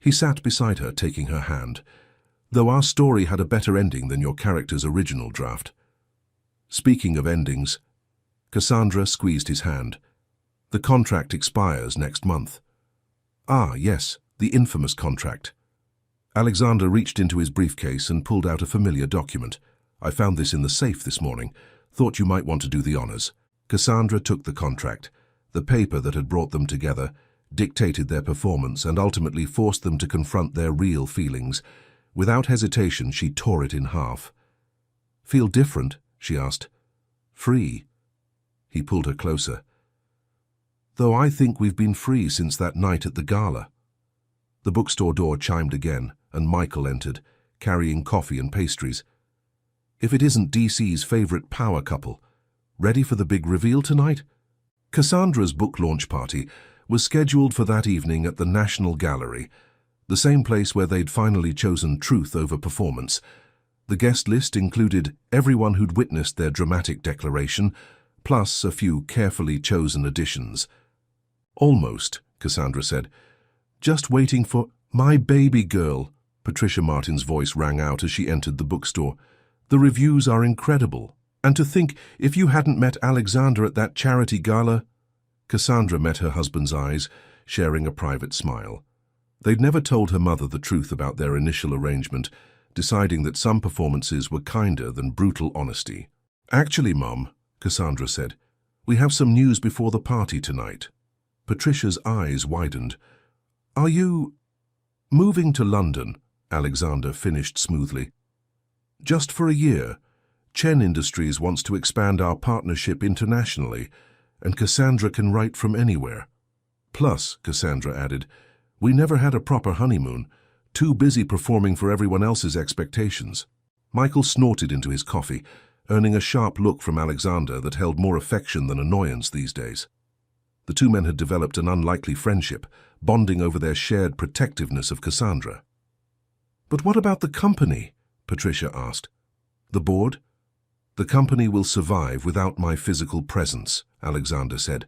He sat beside her, taking her hand. "Though our story had a better ending than your character's original draft." "Speaking of endings," Cassandra squeezed his hand. "The contract expires next month." "Ah, yes, the infamous contract." Alexander reached into his briefcase and pulled out a familiar document. "I found this in the safe this morning. Thought you might want to do the honors." Cassandra took the contract, the paper that had brought them together, dictated their performance, and ultimately forced them to confront their real feelings. Without hesitation, she tore it in half. "Feel different?" she asked. "Free." He pulled her closer. "Though I think we've been free since that night at the gala." The bookstore door chimed again, and Michael entered, carrying coffee and pastries. "If it isn't DC's favorite power couple. Ready for the big reveal tonight?" Cassandra's book launch party was scheduled for that evening at the National Gallery, the same place where they'd finally chosen truth over performance. The guest list included everyone who'd witnessed their dramatic declaration, plus a few carefully chosen additions. "Almost," Cassandra said. "Just waiting for my baby girl." Patricia Martin's voice rang out as she entered the bookstore. "The reviews are incredible. And to think, if you hadn't met Alexander at that charity gala..." Cassandra met her husband's eyes, sharing a private smile. They'd never told her mother the truth about their initial arrangement, deciding that some performances were kinder than brutal honesty. "Actually, Mom," Cassandra said, "we have some news before the party tonight." Patricia's eyes widened. "Are you moving to London?" Alexander finished smoothly. "Just for a year. Chen Industries wants to expand our partnership internationally, and Cassandra can write from anywhere. Plus," Cassandra added, "we never had a proper honeymoon, too busy performing for everyone else's expectations." Michael snorted into his coffee, earning a sharp look from Alexander that held more affection than annoyance these days. The two men had developed an unlikely friendship, bonding over their shared protectiveness of Cassandra. "But what about the company?" Patricia asked. "The board?" "The company will survive without my physical presence," Alexander said.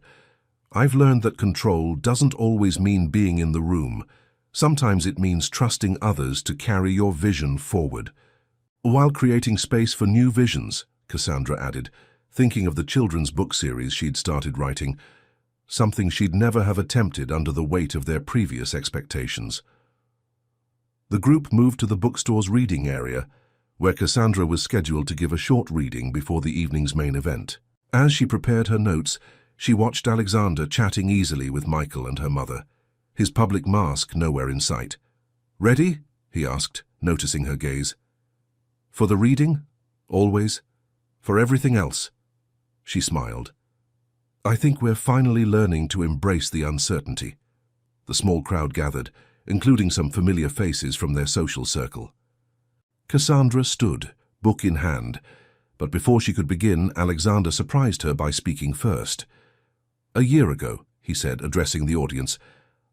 "I've learned that control doesn't always mean being in the room. Sometimes it means trusting others to carry your vision forward." "While creating space for new visions," Cassandra added, thinking of the children's book series she'd started writing, something she'd never have attempted under the weight of their previous expectations. The group moved to the bookstore's reading area, where Cassandra was scheduled to give a short reading before the evening's main event. As she prepared her notes, she watched Alexander chatting easily with Michael and her mother, his public mask nowhere in sight. "Ready?" he asked, noticing her gaze. "For the reading? Always? For everything else?" She smiled. "I think we're finally learning to embrace the uncertainty." The small crowd gathered, including some familiar faces from their social circle. Cassandra stood, book in hand, but before she could begin, Alexander surprised her by speaking first. "A year ago," he said, addressing the audience,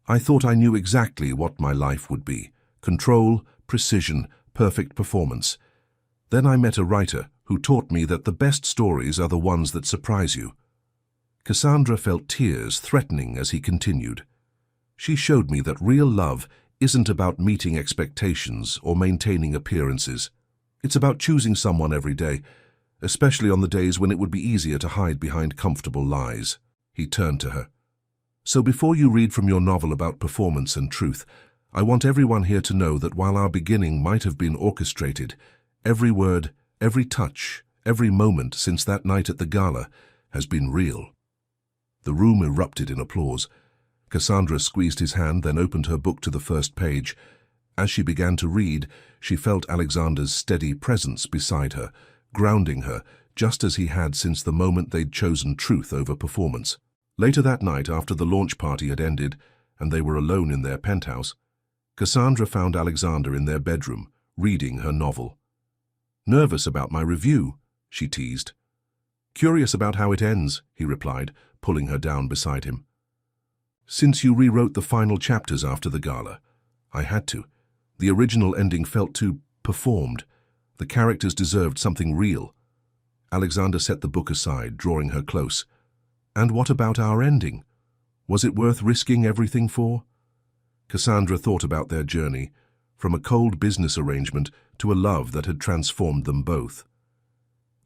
"I thought I knew exactly what my life would be. Control, precision, perfect performance. Then I met a writer who taught me that the best stories are the ones that surprise you." Cassandra felt tears threatening as he continued. "She showed me that real love isn't about meeting expectations or maintaining appearances. It's about choosing someone every day, especially on the days when it would be easier to hide behind comfortable lies. He turned to her. So before you read from your novel about performance and truth, I want everyone here to know that while our beginning might have been orchestrated, every word, every touch, every moment since that night at the gala has been real. The room erupted in applause. Cassandra squeezed his hand, then opened her book to the first page. As she began to read, she felt Alexander's steady presence beside her, grounding her, just as he had since the moment they'd chosen truth over performance. Later that night, after the launch party had ended and they were alone in their penthouse, Cassandra found Alexander in their bedroom, reading her novel. "Nervous about my review?" she teased. "Curious about how it ends," he replied, pulling her down beside him. "Since you rewrote the final chapters after the gala, I had to. The original ending felt too performed. The characters deserved something real." Alexander set the book aside, drawing her close. "And what about our ending? Was it worth risking everything for?" Cassandra thought about their journey, from a cold business arrangement to a love that had transformed them both.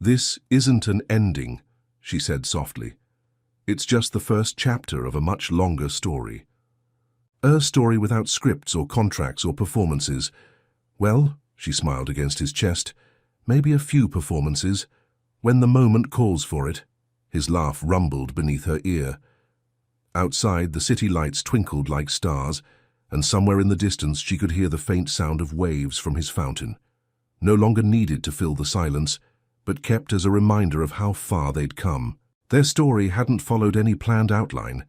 "This isn't an ending," she said softly. "It's just the first chapter of a much longer story. A story without scripts or contracts or performances. Well," she smiled against his chest, "maybe a few performances, when the moment calls for it." His laugh rumbled beneath her ear. Outside, the city lights twinkled like stars, and somewhere in the distance she could hear the faint sound of waves from his fountain. No longer needed to fill the silence, but kept as a reminder of how far they'd come. Their story hadn't followed any planned outline.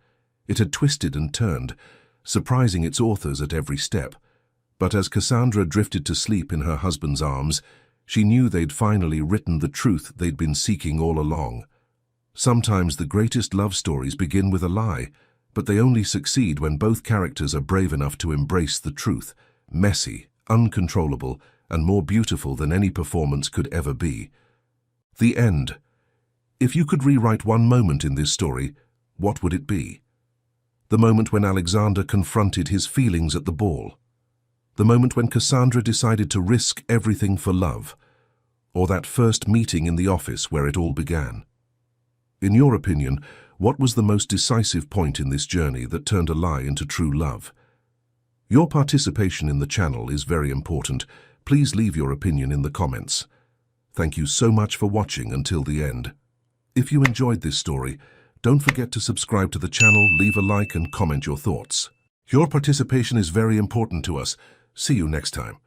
It had twisted and turned, surprising its authors at every step. But as Cassandra drifted to sleep in her husband's arms, she knew they'd finally written the truth they'd been seeking all along. Sometimes the greatest love stories begin with a lie, but they only succeed when both characters are brave enough to embrace the truth, messy, uncontrollable, and more beautiful than any performance could ever be. The end. If you could rewrite one moment in this story, what would it be? The moment when Alexander confronted his feelings at the ball. The moment when Cassandra decided to risk everything for love. Or that first meeting in the office where it all began. In your opinion, what was the most decisive point in this journey that turned a lie into true love? Your participation in the channel is very important. Please leave your opinion in the comments. Thank you so much for watching until the end. If you enjoyed this story, don't forget to subscribe to the channel, leave a like and comment your thoughts. Your participation is very important to us. See you next time.